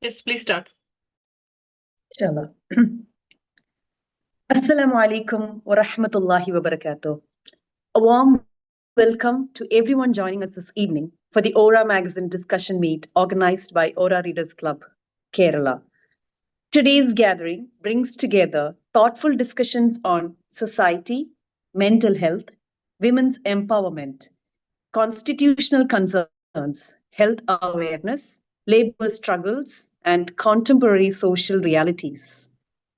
Yes, please start. Inshallah. Assalamu alaikum wa rahmatullahi wa barakatuh. A warm welcome to everyone joining us this evening for the Aura Magazine discussion meet organized by Aura Readers Club, Kerala. Today's gathering brings together thoughtful discussions on society, mental health, women's empowerment, constitutional concerns, health awareness, labor struggles, and contemporary social realities.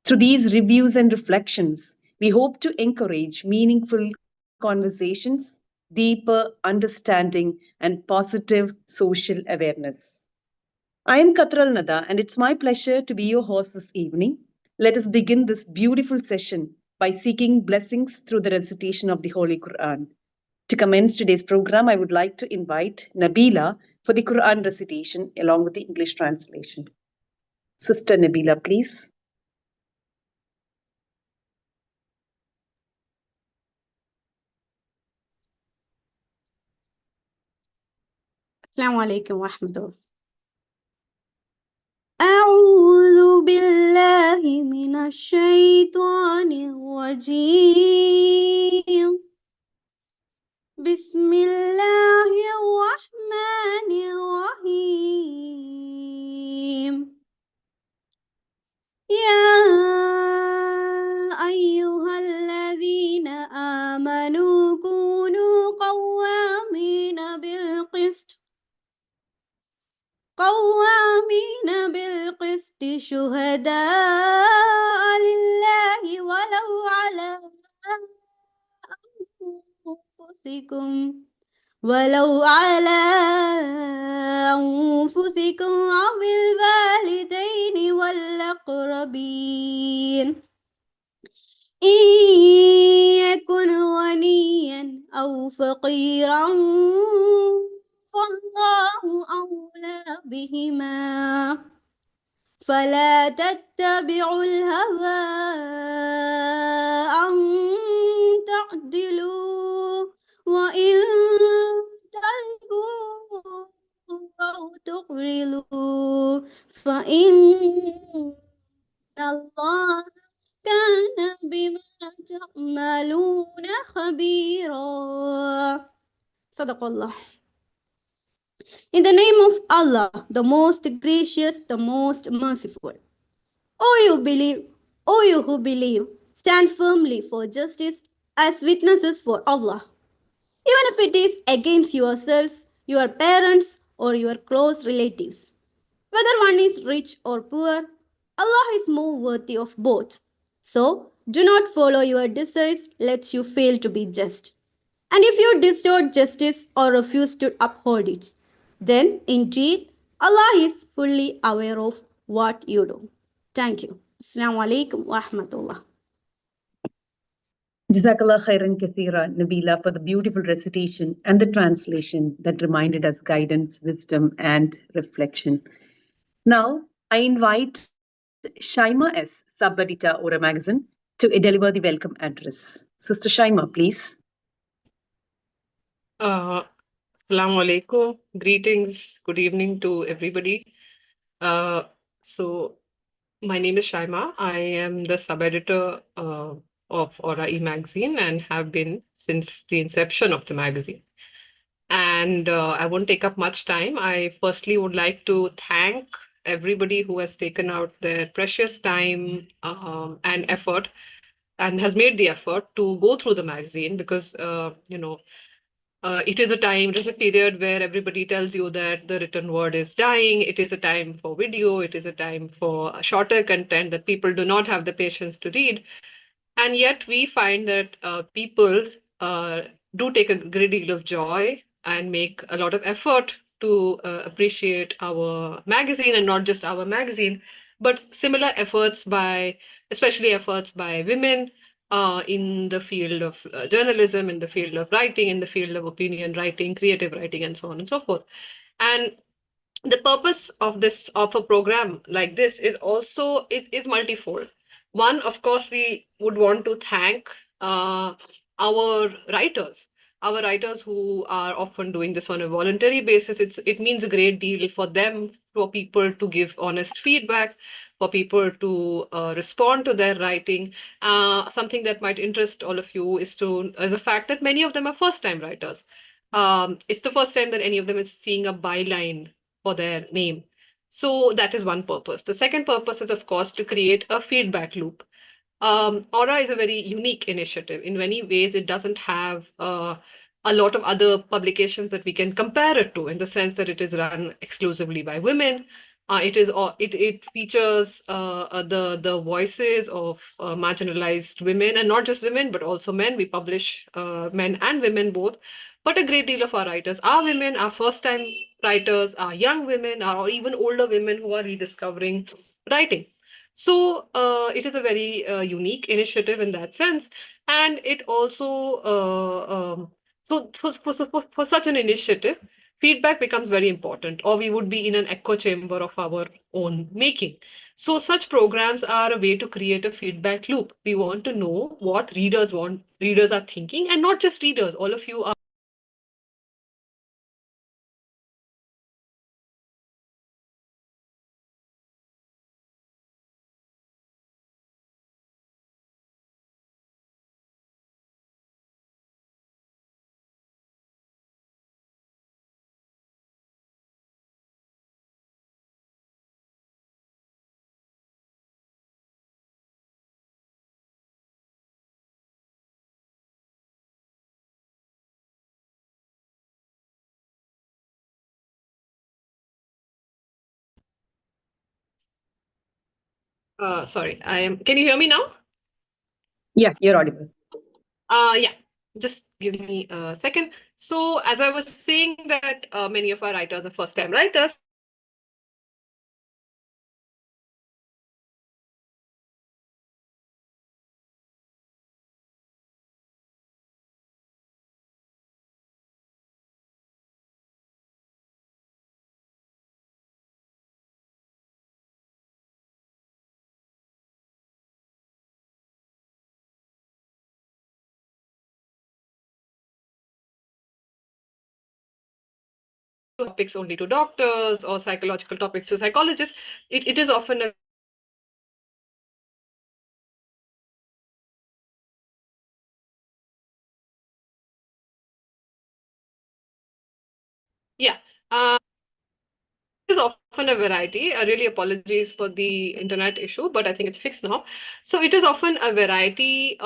Through these reviews and reflections, we hope to encourage meaningful conversations, deeper understanding, and positive social awareness. I am Katral Nada, and it's my pleasure to be your host this evening. Let us begin this beautiful session by seeking blessings through the recitation of the Holy Quran. To commence today's program, I would like to invite Nabila for the Quran recitation along with the English translation. Sister Nabila, please. السلام عليكم ورحمة الله. أعوذ بالله من الشيطان الرجيم. بسم الله الرحمن الرحيم. يا أيها الذين آمنوا كونوا قوامين بالقسط شهداء لله ولو على أنفسكم أو الوالدين والأقربين إن يكن غنيا أو فقيرا فالله أولى بهما فلا تتبعوا الهوى أن تعدلوا وإن تلهوا أو تقرضوا فإن الله كان بما تعملون خبيرا. صدق Allah. In the name of Allah, the most gracious, the most merciful. O you who believe, stand firmly for justice as witnesses for Allah. Even if it is against yourselves, your parents, or your close relatives. Whether one is rich or poor, Allah is more worthy of both. So, do not follow your desires lest you fail to be just. And if you distort justice or refuse to uphold it, then indeed Allah is fully aware of what you do. Thank you. Assalamu alaikum wa rahmatullah. Jazakallah khairan kathira, Nabila, for the beautiful recitation and the translation that reminded us guidance, wisdom, and reflection. Now, I invite Shaima S., sub-editor, Aura Magazine, to deliver the welcome address. Sister Shaima, please. Assalamu alaikum. Greetings. Good evening to everybody. So my name is Shaima. I am the sub-editor of Aura e-magazine and have been since the inception of the magazine. And I won't take up much time. I firstly would like to thank everybody who has taken out their precious time and effort and has made the effort to go through the magazine because, it is a period where everybody tells you that the written word is dying. It is a time for video. It is a time for shorter content that people do not have the patience to read. And yet we find that people do take a great deal of joy and make a lot of effort to appreciate our magazine, and not just our magazine, but similar efforts especially efforts by women in the field of journalism, in the field of writing, in the field of opinion writing, creative writing, and so on and so forth. And the purpose of a program like this is also is multifold. One, of course, we would want to thank our writers our writers who are often doing this on a voluntary basis, it means a great deal for them, for people to give honest feedback, for people to respond to their writing. Something that might interest all of you is the fact that many of them are first-time writers. It's the first time that any of them is seeing a byline for their name. So that is one purpose. The second purpose is, of course, to create a feedback loop. Aura is a very unique initiative. In many ways, it doesn't have a lot of other publications that we can compare it to, in the sense that it is run exclusively by women. It features the voices of marginalized women, and not just women, but also men. We publish men and women both. But a great deal of our writers are women, are first-time writers, are young women, or even older women who are rediscovering writing. So it is a very unique initiative in that sense, and it also so for such an initiative, feedback becomes very important, or we would be in an echo chamber of our own making. So such programs are a way to create a feedback loop. We want to know what readers are thinking, and not just readers. All of you are. Sorry, Can you hear me now? Yeah, you're audible. Yeah, just give me a second. So as I was saying that many of our writers are first-time writers. Topics only to doctors or psychological topics to psychologists. It is often a yeah. Is often a variety. Really apologies for the internet issue, but I think it's fixed now. So it is often a variety.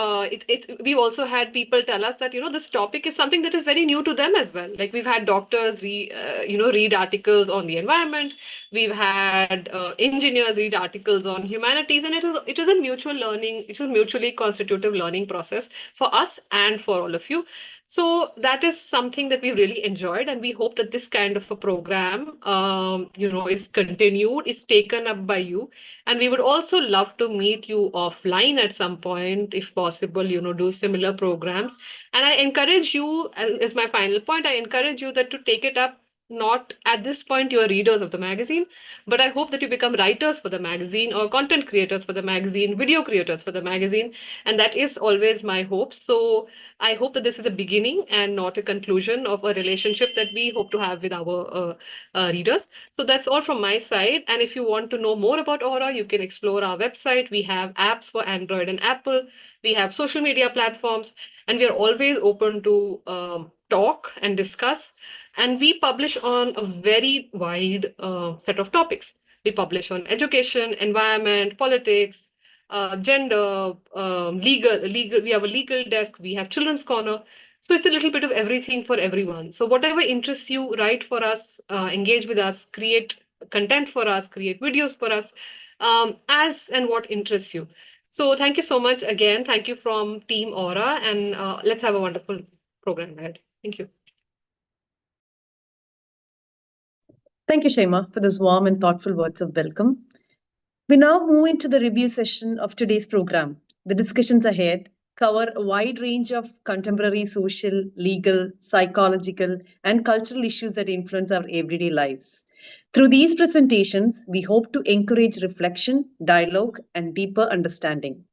We've also had people tell us that, this topic is something that is very new to them as well. Like we've had doctors read articles on the environment. We've had engineers read articles on humanities, and it is a mutual learning. It is a mutually constitutive learning process for us and for all of you. So that is something that we really enjoyed, and we hope that this kind of a program, is continued, is taken up by you. And we would also love to meet you offline at some point, if possible, do similar programs. And I encourage you, as my final point, I encourage you that to take it up. Not at this point, you are readers of the magazine, but I hope that you become writers for the magazine, or content creators for the magazine, video creators for the magazine. And that is always my hope. So I hope that this is a beginning and not a conclusion of a relationship that we hope to have with our readers. So that's all from my side. And if you want to know more about Aura, you can explore our website. We have apps for Android and Apple. We have social media platforms, and we are always open to talk and discuss. And we publish on a very wide set of topics. We publish on education, environment, politics, gender, legal. We have a legal desk. We have children's corner. So it's a little bit of everything for everyone. So whatever interests you, write for us, engage with us, create content for us, create videos for us, as and what interests you. So thank you so much again. Thank you from Team Aura, and let's have a wonderful program ahead. Thank you. Thank you, Shaima, for those warm and thoughtful words of welcome. We now move into the review session of today's program. The discussions ahead cover a wide range of contemporary social, legal, psychological, and cultural issues that influence our everyday lives. Through these presentations, we hope to encourage reflection, dialogue, and deeper understanding.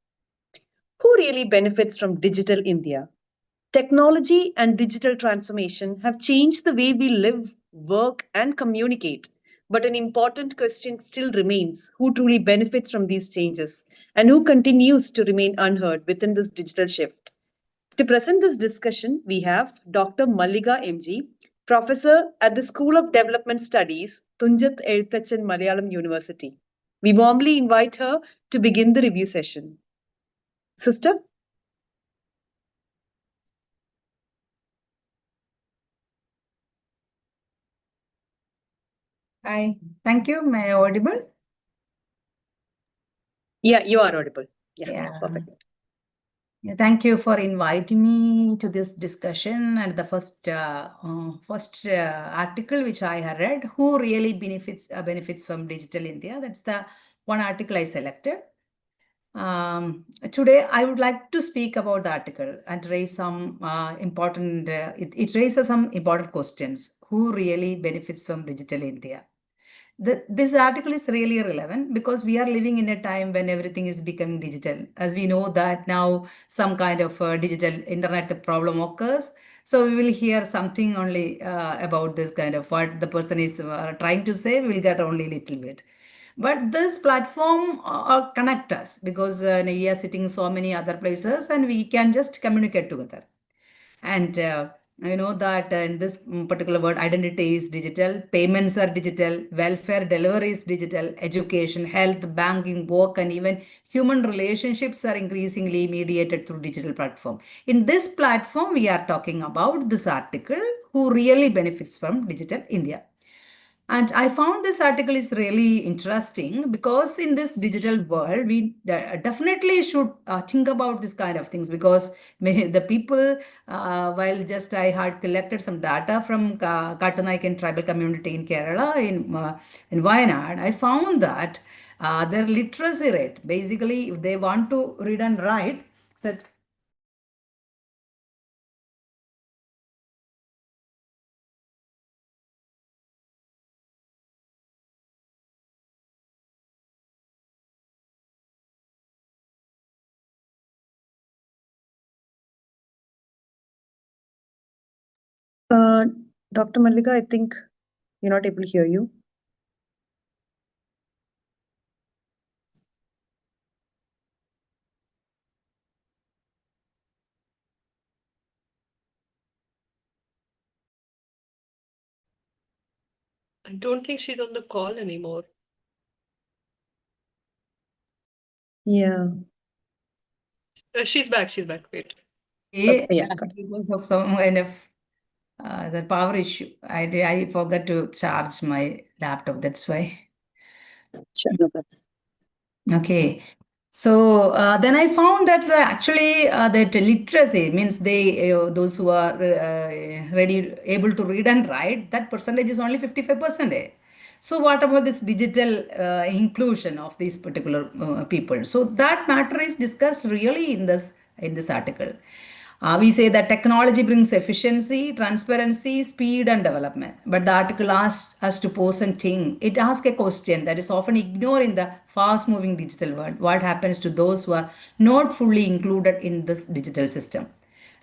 Who really benefits from digital India? Technology and digital transformation have changed the way we live, work, and communicate. But an important question still remains: who truly benefits from these changes and who continues to remain unheard within this digital shift? To present this discussion, we have Dr. Malliga MG, Professor at the School of Development Studies, Tunjat Ezhuthachan Malayalam University. We warmly invite her to begin the review session. Sister? Hi, thank you. Am I audible? Yeah, you are audible. Yeah. Perfect. Yeah, thank you for inviting me to this discussion. And the first article which I have read, who really benefits from Digital India? That's the one article I selected. Today, I would like to speak about the article and raise some important. It raises some important questions. Who really benefits from Digital India? This article is really relevant because we are living in a time when everything is becoming digital. As we know that now some kind of digital internet problem occurs. So we will hear something only about this kind of what the person is trying to say. We will get only a little bit. But this platform connect us because we are sitting so many other places and we can just communicate together. And I know that in this particular word, identity is digital, payments are digital, welfare delivery is digital, education, health, banking, work, and even human relationships are increasingly mediated through digital platform. In this platform, we are talking about this article, who really benefits from Digital India. And I found this article is really interesting because in this digital world, we definitely should think about this kind of things because the people, while just I had collected some data from Kattanaikan tribal community in Kerala, in Wayanad, I found that their literacy rate, basically, if they want to read and write, said Dr. Mallika, I think we're not able to hear you. I don't think she's on the call anymore. Yeah. She's back. She's back. Wait. Okay, yeah, got it. because of some kind of the power issue. I forgot to charge my laptop. That's why. Sure, no problem. Okay. So then I found that actually that literacy means those who are able to read and write, that percentage is only 55%. So what about this digital inclusion of these particular people? So that matter is discussed really in this article. We say that technology brings efficiency, transparency, speed, and development. But the article asks us to pose and think. It asks a question that is often ignored in the fast moving digital world. What happens to those who are not fully included in this digital system?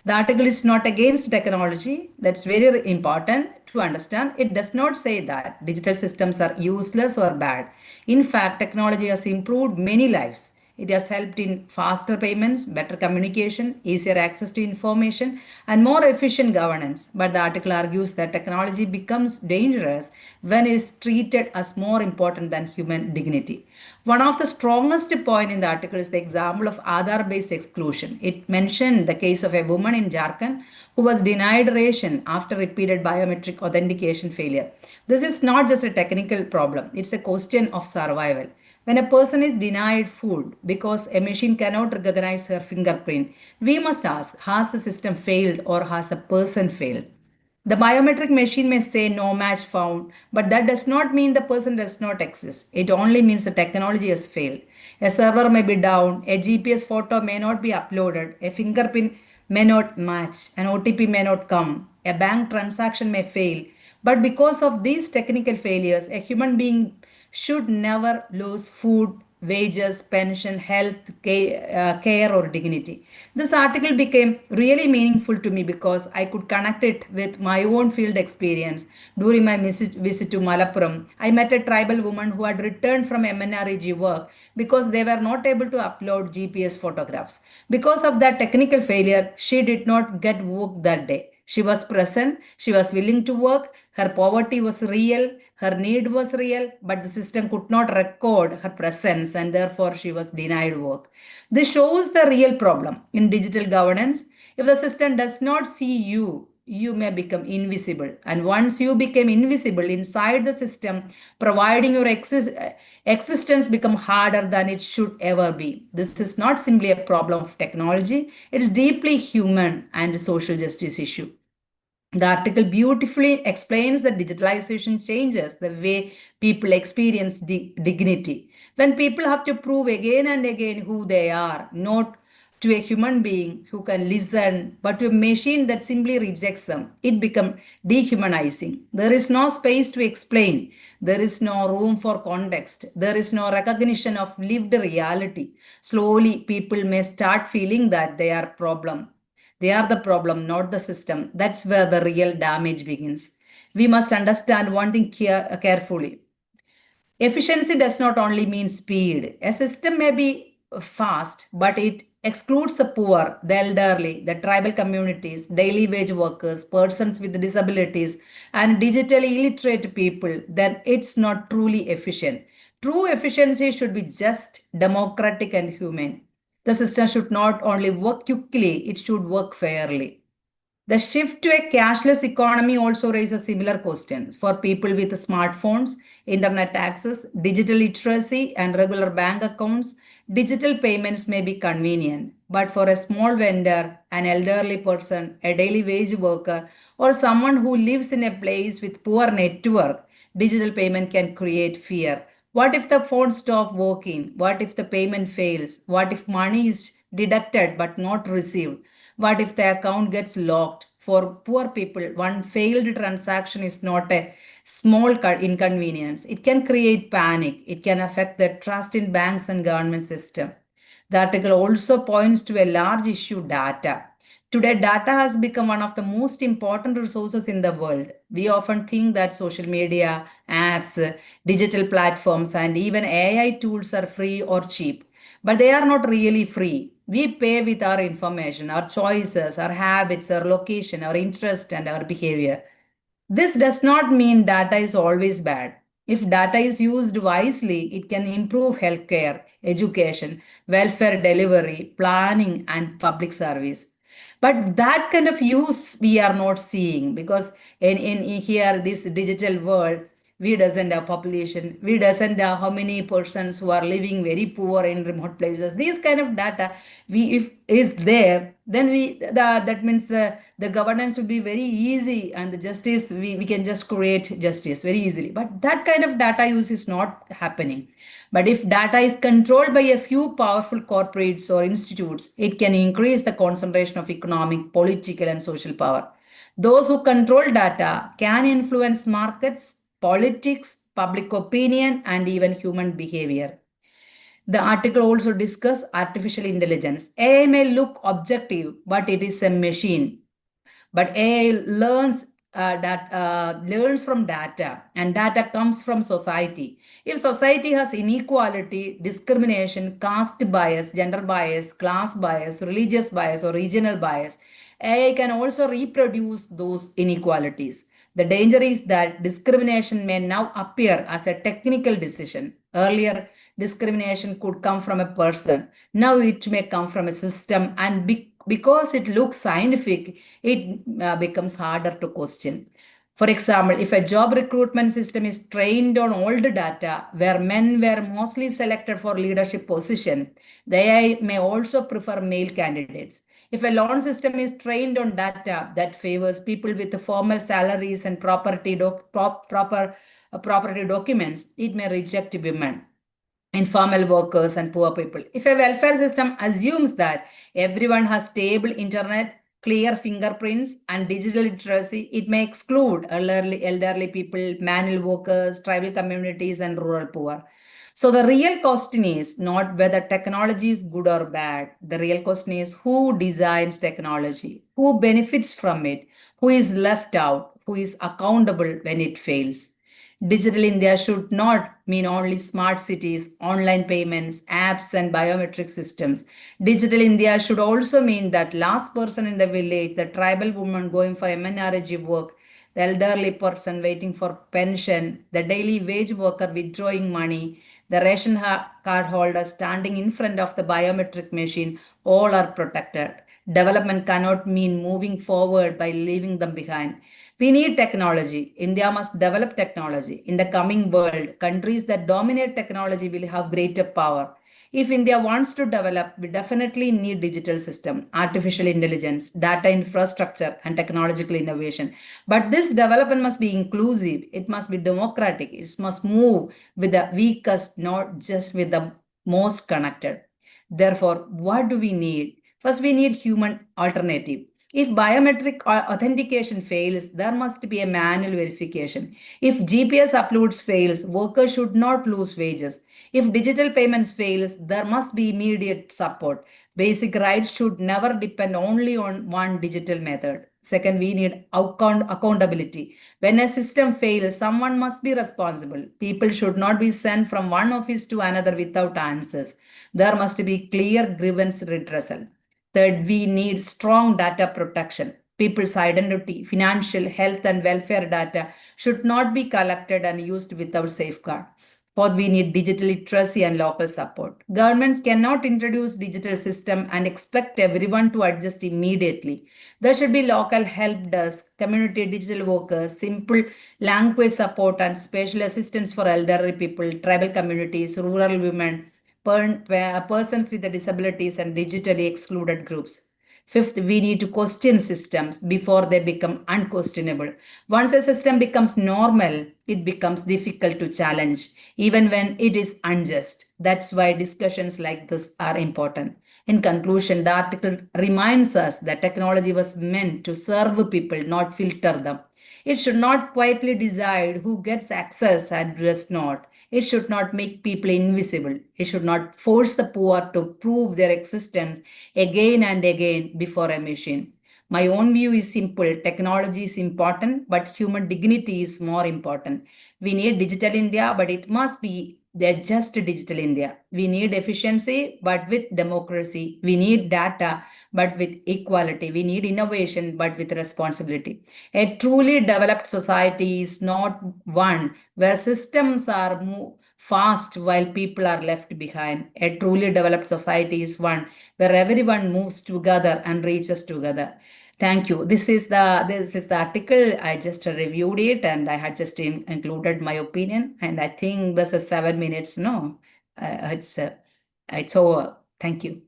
The article is not against technology. That's very important to understand. It does not say that digital systems are useless or bad. In fact, technology has improved many lives. It has helped in faster payments, better communication, easier access to information, and more efficient governance. But the article argues that technology becomes dangerous when it is treated as more important than human dignity. One of the strongest points in the article is the example of Aadhaar-based exclusion. It mentioned the case of a woman in Jharkhand who was denied ration after repeated biometric authentication failure. This is not just a technical problem, it's a question of survival. When a person is denied food because a machine cannot recognize her fingerprint, we must ask, has the system failed or has the person failed? The biometric machine may say no match found, but that does not mean the person does not exist. It only means the technology has failed. A server may be down, a GPS photo may not be uploaded, a fingerprint may not match, an OTP may not come, a bank transaction may fail. But because of these technical failures, a human being should never lose food, wages, pension, health, care, or dignity. This article became really meaningful to me because I could connect it with my own field experience. During my visit to Malappuram, I met a tribal woman who had returned from MNREG work because they were not able to upload GPS photographs. Because of that technical failure, she did not get work that day. She was present, she was willing to work, her poverty was real, her need was real, but the system could not record her presence and therefore she was denied work. This shows the real problem in digital governance. If the system does not see you, you may become invisible. And once you become invisible inside the system, providing your existence become harder than it should ever be. This is not simply a problem of technology, it is deeply human and a social justice issue. The article beautifully explains that digitalization changes the way people experience dignity. When people have to prove again and again who they are, not to a human being who can listen, but to a machine that simply rejects them, it becomes dehumanizing. There is no space to explain. There is no room for context. There is no recognition of lived reality. Slowly, people may start feeling that they are problem. They are the problem, not the system. That's where the real damage begins. We must understand one thing carefully. Efficiency does not only mean speed. A system may be fast, but it excludes the poor, the elderly, the tribal communities, daily wage workers, persons with disabilities, and digitally illiterate people. Then it's not truly efficient. True efficiency should be just, democratic, and humane. The system should not only work quickly, it should work fairly. The shift to a cashless economy also raises similar questions. For people with smartphones, internet access, digital literacy, and regular bank accounts, digital payments may be convenient. But for a small vendor, an elderly person, a daily wage worker, or someone who lives in a place with poor network, digital payment can create fear. What if the phone stops working? What if the payment fails? What if money is deducted but not received? What if the account gets locked? For poor people, one failed transaction is not a small inconvenience. It can create panic. It can affect the trust in banks and government system. The article also points to a large issue, data. Today, data has become one of the most important resources in the world. We often think that social media, apps, digital platforms, and even AI tools are free or cheap, but they are not really free. We pay with our information, our choices, our habits, our location, our interest, and our behavior. This does not mean data is always bad. If data is used wisely, it can improve healthcare, education, welfare delivery, planning, and public service. But that kind of use we are not seeing because in here, this digital world, we doesn't have population, we doesn't have how many persons who are living very poor in remote places. These kind of data, if is there, then that means the governance would be very easy and the justice, we can just create justice very easily. But that kind of data use is not happening. But if data is controlled by a few powerful corporates or institutes, it can increase the concentration of economic, political, and social power. Those who control data can influence markets, politics, public opinion, and even human behavior. The article also discusses artificial intelligence. AI may look objective, but it is a machine. But AI learns learns from data, and data comes from society. If society has inequality, discrimination, caste bias, gender bias, class bias, religious bias, or regional bias, AI can also reproduce those inequalities. The danger is that discrimination may now appear as a technical decision. Earlier, discrimination could come from a person. Now it may come from a system, and because it looks scientific, it becomes harder to question. For example, if a job recruitment system is trained on old data where men were mostly selected for leadership position, the AI may also prefer male candidates. If a loan system is trained on data that favors people with formal salaries and property documents, it may reject women, informal workers, and poor people. If a welfare system assumes that everyone has stable internet, clear fingerprints, and digital literacy, it may exclude elderly people, manual workers, tribal communities, and rural poor. So the real question is not whether technology is good or bad. The real question is who designs technology, who benefits from it, who is left out, who is accountable when it fails. Digital India should not mean only smart cities, online payments, apps, and biometric systems. Digital India should also mean that last person in the village, the tribal woman going for MNRG work, the elderly person waiting for pension, the daily wage worker withdrawing money, the ration card holder standing in front of the biometric machine, all are protected. Development cannot mean moving forward by leaving them behind. We need technology. India must develop technology. In the coming world, countries that dominate technology will have greater power. If India wants to develop, we definitely need digital system, artificial intelligence, data infrastructure, and technological innovation. But this development must be inclusive. It must be democratic. It must move with the weakest, not just with the most connected. Therefore, what do we need? First, we need human alternative. If biometric authentication fails, there must be a manual verification. If GPS uploads fails, workers should not lose wages. If digital payments fails, there must be immediate support. Basic rights should never depend only on one digital method. Second, we need accountability. When a system fails, someone must be responsible. People should not be sent from one office to another without answers. There must be clear grievance redressal. Third, we need strong data protection. People's identity, financial, health, and welfare data should not be collected and used without safeguard. Fourth, we need digital literacy and local support. Governments cannot introduce digital system and expect everyone to adjust immediately. There should be local help desk, community digital workers, simple language support, and special assistance for elderly people, tribal communities, rural women, persons with disabilities, and digitally excluded groups. Fifth, we need to question systems before they become unquestionable. Once a system becomes normal, it becomes difficult to challenge, even when it is unjust. That's why discussions like this are important. In conclusion, the article reminds us that technology was meant to serve people, not filter them. It should not quietly decide who gets access and does not. It should not make people invisible. It should not force the poor to prove their existence again and again before a machine. My own view is simple. Technology is important, but human dignity is more important. We need digital India, but it must be just digital India. We need efficiency, but with democracy. We need data, but with equality. We need innovation, but with responsibility. A truly developed society is not one where systems are fast while people are left behind. A truly developed society is one where everyone moves together and reaches together. Thank you. This is the article. I just reviewed it and I had just included my opinion. And I think this is 7 minutes. No, it's over. Thank you.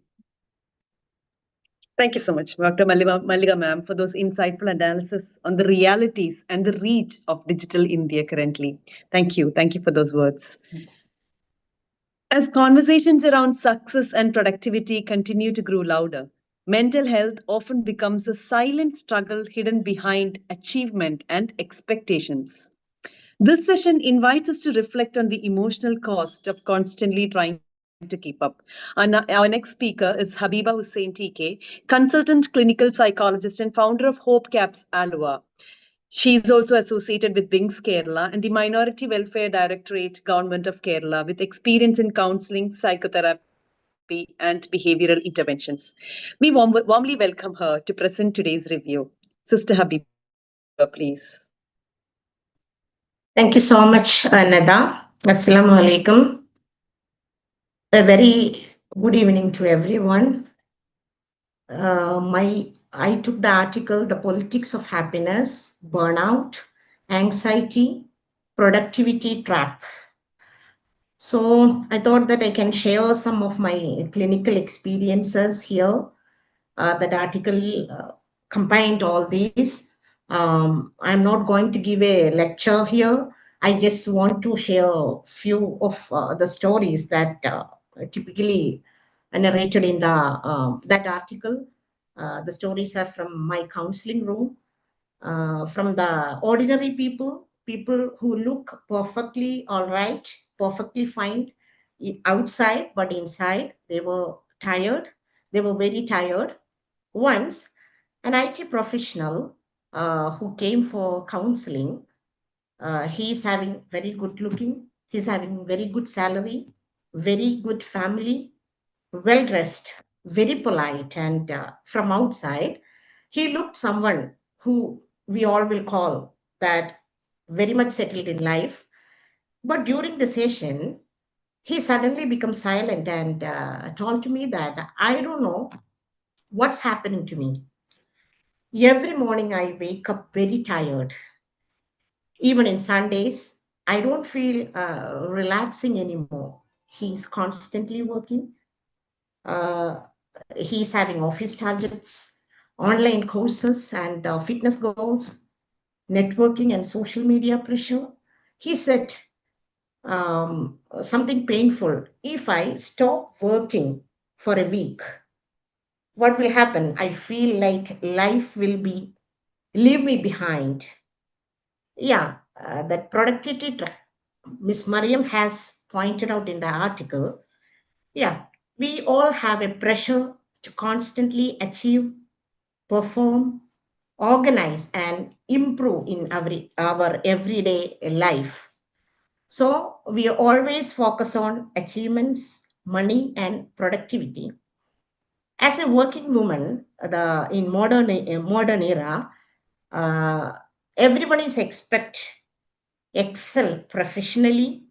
Thank you so much, Dr. Mallika ma'am, for those insightful analysis on the realities and the reach of digital India currently. Thank you. Thank you for those words. As conversations around success and productivity continue to grow louder, mental health often becomes a silent struggle hidden behind achievement and expectations. This session invites us to reflect on the emotional cost of constantly trying to keep up. Our next speaker is Habiba Hussain TK, consultant clinical psychologist and founder of Hope Caps Alua. She is also associated with Wings Kerala and the Minority Welfare Directorate, Government of Kerala, with experience in counseling, psychotherapy, and behavioral interventions. We warmly welcome her to present today's review. Sister Habiba, please. Thank you so much, Nada. Assalamu alaikum. A very good evening to everyone. I took the article, The Politics of Happiness, Burnout, Anxiety, Productivity Trap. So I thought that I can share some of my clinical experiences here. That article combined all these. I'm not going to give a lecture here. I just want to share a few of the stories that typically narrated in the that article. The stories are from my counseling room, from the ordinary people who look perfectly all right, perfectly fine, outside, but inside they were tired. They were very tired. Once, an IT professional who came for counseling, he's having very good looking, he's having very good salary, very good family, well dressed, very polite, and from outside, he looked someone who we all will call that very much settled in life. But during the session, he suddenly becomes silent and told to me that I don't know what's happening to me. Every morning I wake up very tired. Even in Sundays, I don't feel relaxing anymore. He's constantly working. Uh, he's having office targets, online courses, and fitness goals, networking and social media pressure. He said something painful. If I stop working for a week, what will happen? I feel like life will be leave me behind. Yeah, that productivity Miss Mariam has pointed out in the article. Yeah, we all have a pressure to constantly achieve, perform, organize, and improve in our everyday life. So we always focus on achievements, money, and productivity. As a working woman, the in modern era, uh, everyone is expect excel professionally,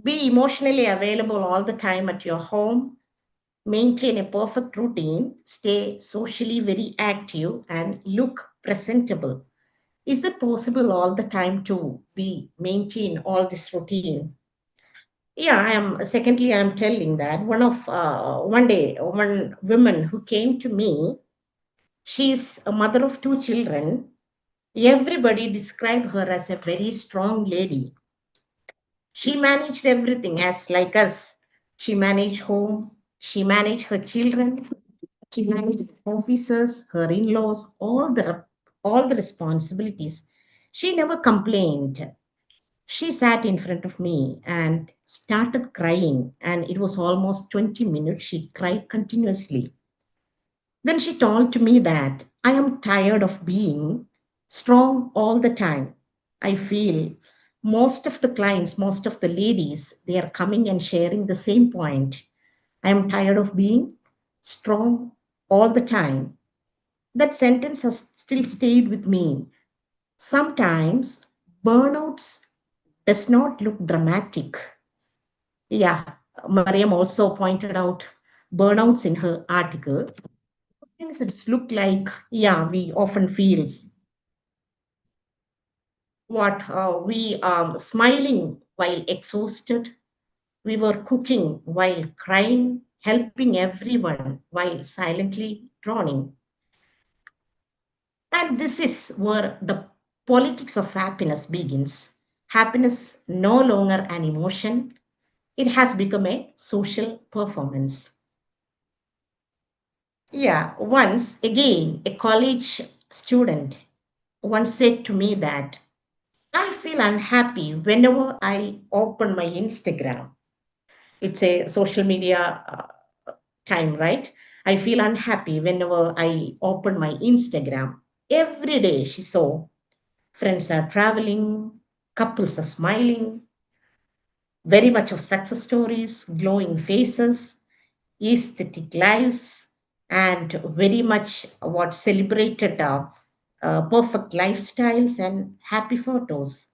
be emotionally available all the time at your home, maintain a perfect routine, stay socially very active, and look presentable. Is it possible all the time to be maintain all this routine? Yeah, I am. Secondly, I am telling that one day one woman who came to me, she's a mother of two children. Everybody described her as a very strong lady. She managed everything as like us. She managed home, she managed her children, she managed officers, her in-laws, all the responsibilities. She never complained. She sat in front of me and started crying, and it was almost 20 minutes. She cried continuously. Then she told to me that I am tired of being strong all the time. I feel most of the clients, most of the ladies, they are coming and sharing the same point. I am tired of being strong all the time. That sentence has still stayed with me. Sometimes burnouts does not look dramatic. Yeah, Mariam also pointed out burnouts in her article. Sometimes it's look like, yeah, we often feels what we smiling while exhausted. We were cooking while crying, helping everyone while silently drowning. And this is where the politics of happiness begins. Happiness no longer an emotion, it has become a social performance. Yeah, once again, a college student once said to me that I feel unhappy whenever I open my Instagram. It's a social media time, right? I feel unhappy whenever I open my Instagram. Every day, she saw friends are traveling, couples are smiling, very much of success stories, glowing faces, aesthetic lives, and very much what celebrated perfect lifestyles and happy photos.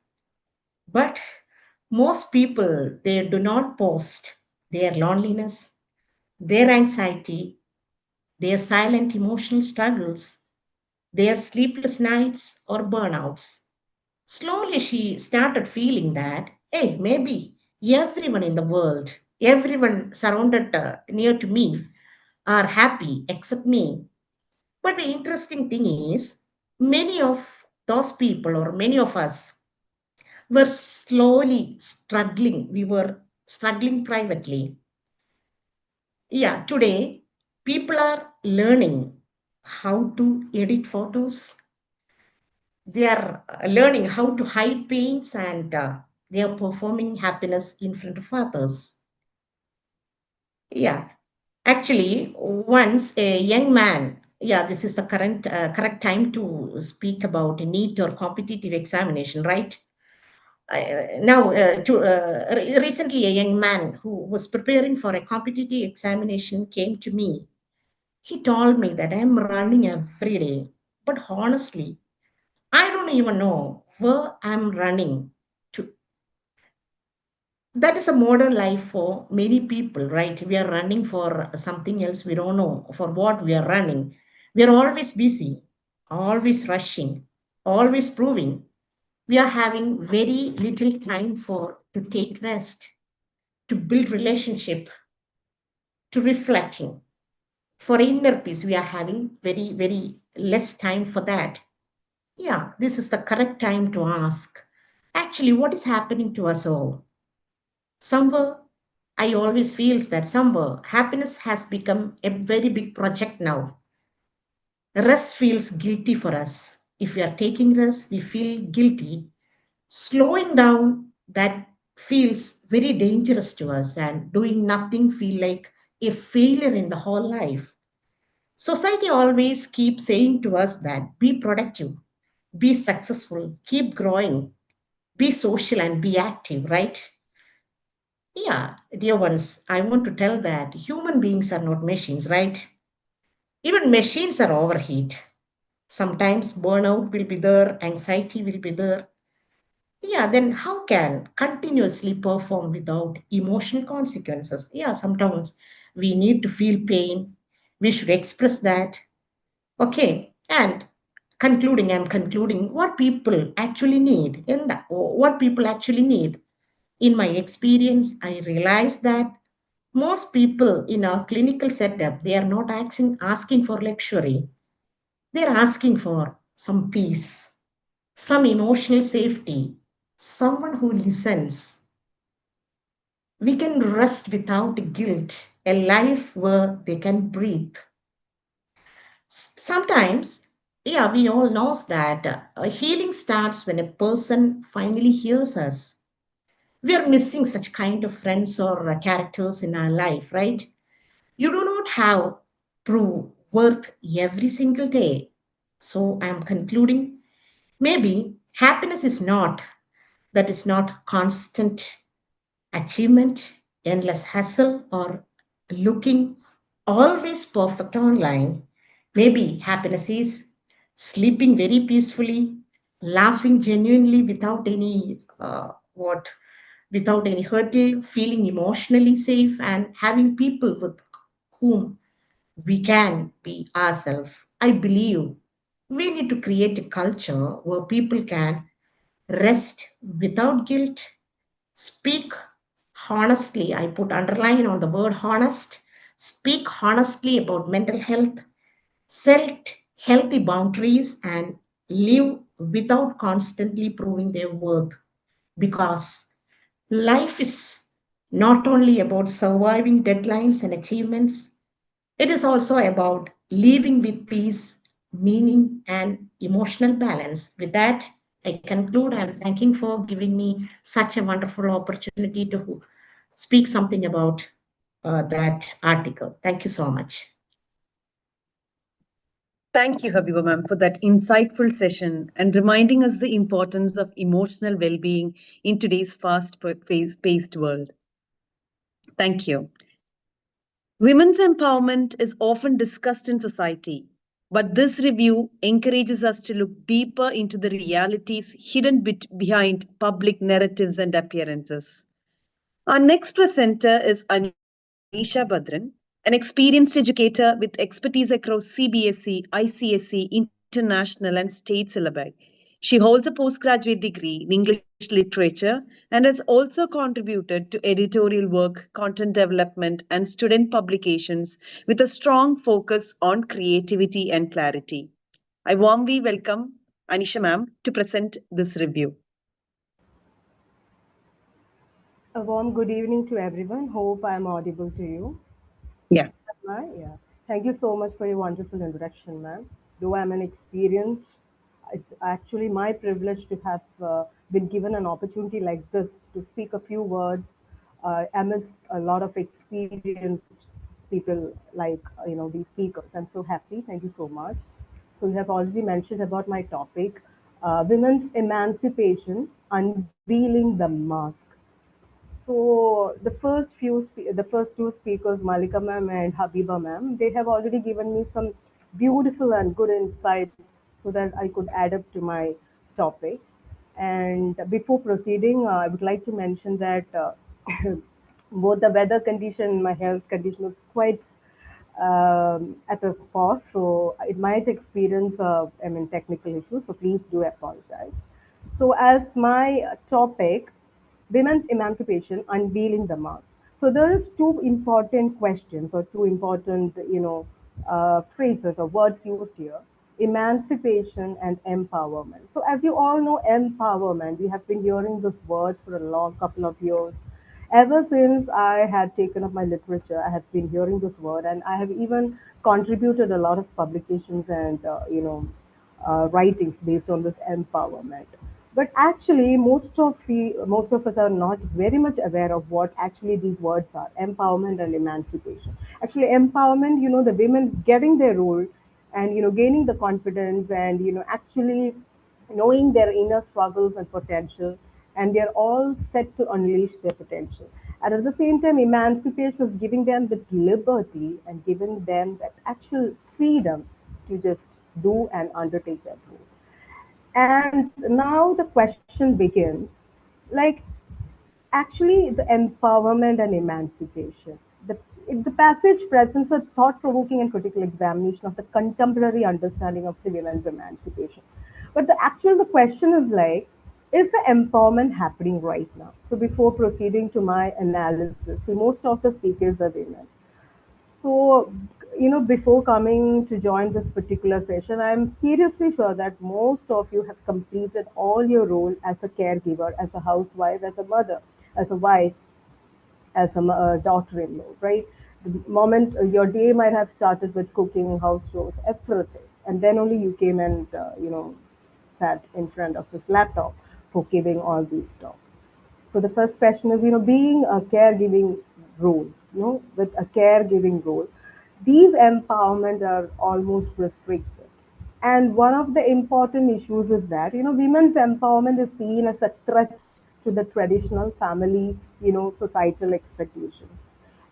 But most people, they do not post their loneliness, their anxiety, their silent emotional struggles, their sleepless nights or burnouts. Slowly, she started feeling that, hey, maybe everyone in the world, everyone surrounded near to me are happy except me. But the interesting thing is, many of those people or many of us were slowly struggling. We were struggling privately. Yeah, today people are learning how to edit photos. They are learning how to hide pains and they are performing happiness in front of others. Yeah, actually, once a young man, yeah, this is the correct time to speak about a NEET or competitive examination, right? Recently, a young man who was preparing for a competitive examination came to me. He told me that I'm running every day, but honestly, I don't even know where I'm running to. That is a modern life for many people, right? We are running for something else. We don't know for what we are running. We are always busy, always rushing, always proving. We are having very little time for to take rest, to build relationship, to reflecting. For inner peace, we are having very less time for that. Yeah, this is the correct time to ask. Actually, what is happening to us all? Somewhere, I always feels that somewhere happiness has become a very big project now. Rest feels guilty for us. If we are taking rest, we feel guilty. Slowing down, that feels very dangerous to us, and doing nothing feel like a failure in the whole life. Society always keeps saying to us that be productive, be successful, keep growing, be social and be active, right? Yeah, dear ones, I want to tell that human beings are not machines, right? Even machines are overheat. Sometimes burnout will be there, anxiety will be there. Yeah, then how can continuously perform without emotional consequences? Yeah, sometimes we need to feel pain. We should express that. Okay, and I'm concluding what people actually need in that, what people actually need. In my experience, I realized that most people in our clinical setup, they are not asking for luxury. They're asking for some peace, some emotional safety, someone who listens. We can rest without guilt, a life where they can breathe. Sometimes, yeah, we all knows that healing starts when a person finally hears us. We are missing such kind of friends or characters in our life, right? You do not have proof worth every single day. So I am concluding, maybe happiness is not, that is not constant achievement, endless hustle, or looking always perfect online. Maybe happiness is sleeping very peacefully, laughing genuinely without any without any hurdle, feeling emotionally safe, and having people with whom we can be ourselves. I believe we need to create a culture where people can rest without guilt, speak honestly. I put underline on the word honest. Speak honestly about mental health, set healthy boundaries, and live without constantly proving their worth. Because life is not only about surviving deadlines and achievements, it is also about living with peace, meaning, and emotional balance. With that, I conclude. I'm thanking for giving me such a wonderful opportunity to speak something about that article. Thank you so much. Thank you, Habiba ma'am, for that insightful session and reminding us the importance of emotional well-being in today's fast-paced world. Thank you. Women's empowerment is often discussed in society, but this review encourages us to look deeper into the realities hidden behind public narratives and appearances. Our next presenter is Anisha Badran, an experienced educator with expertise across CBSE, ICSE, international, and state syllabi. She holds a postgraduate degree in English literature and has also contributed to editorial work, content development, and student publications with a strong focus on creativity and clarity. I warmly welcome Anisha ma'am to present this review. A warm good evening to everyone. Hope I'm audible to you. Yeah. Am I? Yeah. Thank you so much for your wonderful introduction, ma'am. Though I'm an experienced, it's actually my privilege to have been given an opportunity like this to speak a few words amidst a lot of experienced people like these speakers. I'm so happy. Thank you so much. So you have already mentioned about my topic, women's emancipation, unveiling the mask. So the first two speakers, Malika ma'am and Habiba ma'am, they have already given me some beautiful and good insights so that I could add up to my topic. And before proceeding, I would like to mention that both the weather condition, my health condition was quite at a pause, so it might experience, technical issues. So please do apologize. So as my topic, women's emancipation, unveiling the mask. So there is two important questions or two important, phrases or words used here: emancipation and empowerment. So as you all know, empowerment, we have been hearing this word for a long couple of years. Ever since I had taken up my literature, I have been hearing this word, and I have even contributed a lot of publications and writings based on this empowerment. But actually, most of us are not very much aware of what actually these words are: empowerment and emancipation. Actually, empowerment, the women getting their role and gaining the confidence and actually knowing their inner struggles and potential, and they're all set to unleash their potential. And at the same time, emancipation is giving them the liberty and giving them that actual freedom to just do and undertake their role. And now the question begins, like, actually, the empowerment and emancipation. The passage presents a thought-provoking and critical examination of the contemporary understanding of the women's emancipation. But the question is like, is the empowerment happening right now? So before proceeding to my analysis, see, most of the speakers are women. So, before coming to join this particular session, I'm seriously sure that most of you have completed all your role as a caregiver, as a housewife, as a mother, as a wife, as a daughter-in-law, right? The moment your day might have started with cooking, house chores, everything, and then only you came and sat in front of this laptop for giving all these talks. So the first question is, being a caregiving role, with a caregiving role, these empowerment are almost restricted. And one of the important issues is that, women's empowerment is seen as a threat to the traditional family, societal expectations.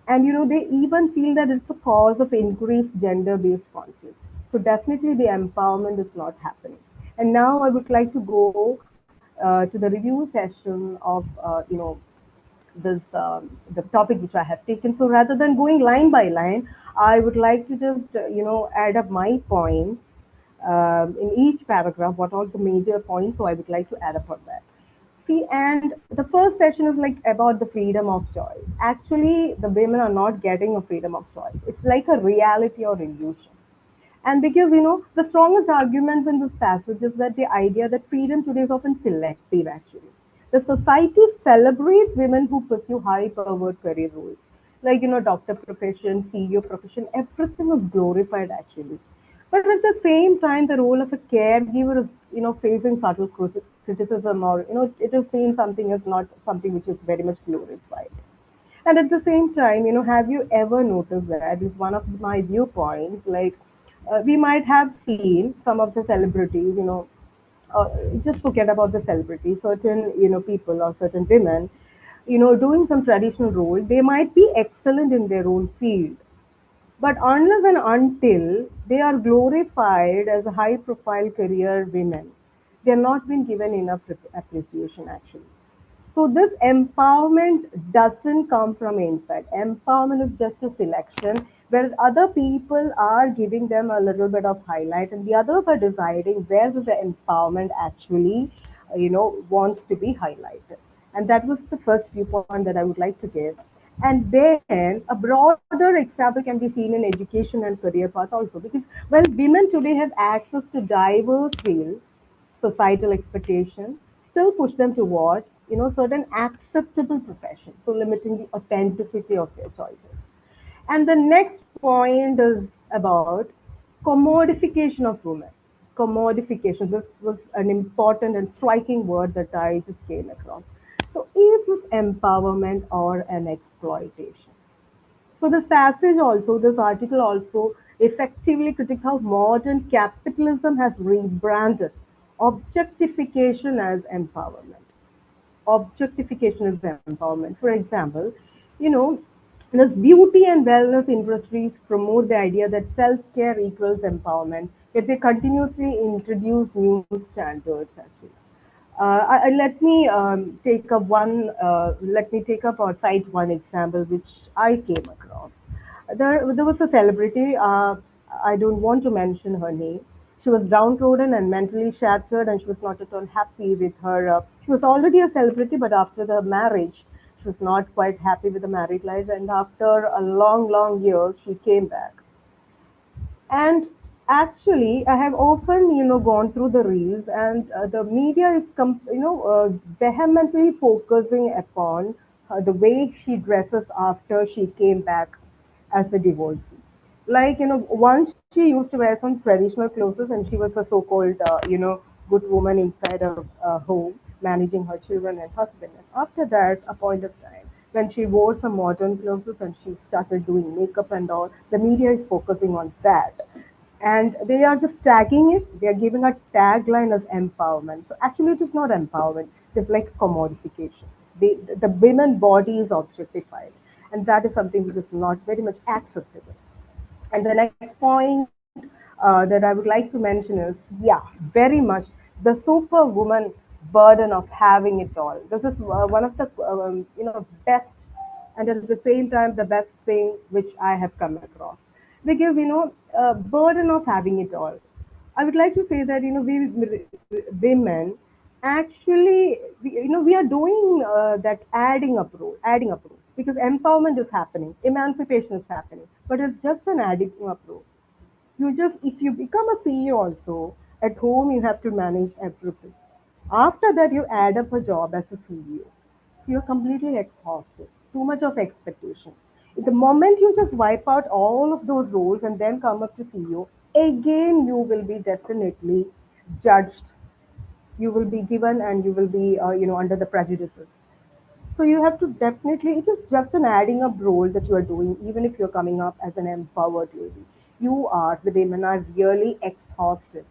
And, they even feel that it's a cause of increased gender-based conflict. So definitely the empowerment is not happening. And now I would like to go to the review session of, this the topic which I have taken. So rather than going line by line, I would like to just add up my points in each paragraph. What are the major points? So I would like to add up on that. See, and the first session is like about the freedom of choice. Actually, the women are not getting a freedom of choice. It's like a reality or illusion. And because, the strongest arguments in this passage is that the idea that freedom today is often selective, actually. The society celebrates women who pursue high-powered career roles. Like, doctor profession, CEO profession, everything is glorified, actually. But at the same time, the role of a caregiver is, facing subtle criticism, or, it is seen something as not something which is very much glorified. And at the same time, have you ever noticed that is one of my viewpoints, like we might have seen some of the celebrities, just forget about the celebrities, certain, people or certain women, doing some traditional role, they might be excellent in their own field. But unless and until they are glorified as high profile career women, they're not being given enough appreciation actually. So this empowerment doesn't come from inside. Empowerment is just a selection, whereas other people are giving them a little bit of highlight, and the others are deciding where the empowerment actually, wants to be highlighted. And that was the first viewpoint that I would like to give. And then a broader example can be seen in education and career path also, because well, women today have access to diverse fields, societal expectations still push them towards, certain acceptable professions, so limiting the authenticity of their choices. And the next point is about commodification of women. Commodification, this was an important and striking word that I just came across. So is this empowerment or an exploitation? So this passage also, this article also effectively critiques how modern capitalism has rebranded objectification as empowerment. Objectification is empowerment. For example, you know, this beauty and wellness industries promote the idea that self-care equals empowerment, yet they continuously introduce new standards actually. Let me take up one. Let me take up or cite one example which I came across. There was a celebrity. I don't want to mention her name. She was downtrodden and mentally shattered, and she was not at all happy with her. She was already a celebrity, but after the marriage, she was not quite happy with the married life. And after a long, long year, she came back. And actually, I have often, gone through the reels, and the media is, vehemently focusing upon the way she dresses after she came back as a divorcee. Like, once she used to wear some traditional clothes, and she was a so-called, good woman inside her home, managing her children and husband. And after that, a point of time, when she wore some modern clothes and she started doing makeup and all, the media is focusing on that. And they are just tagging it, they are giving a tagline as empowerment. So actually it is not empowerment, it's like commodification. The women body is objectified. And that is something which is not very much accessible. And the next point that I would like to mention is, yeah, very much the superwoman burden of having it all. This is one of the best, and at the same time the best thing which I have come across. Because burden of having it all. I would like to say that we women actually we are doing that adding up role, because empowerment is happening, emancipation is happening, but it's just an adding up role. If you become a CEO also, at home you have to manage everything. After that, you add up a job as a CEO. You're completely exhausted. Too much of expectation. The moment you just wipe out all of those roles and then come up to CEO, again you will be definitely judged. You will be given, and you will be under the prejudices. So you have to definitely, it is just an adding up role that you are doing, even if you're coming up as an empowered lady. The women are really exhausted.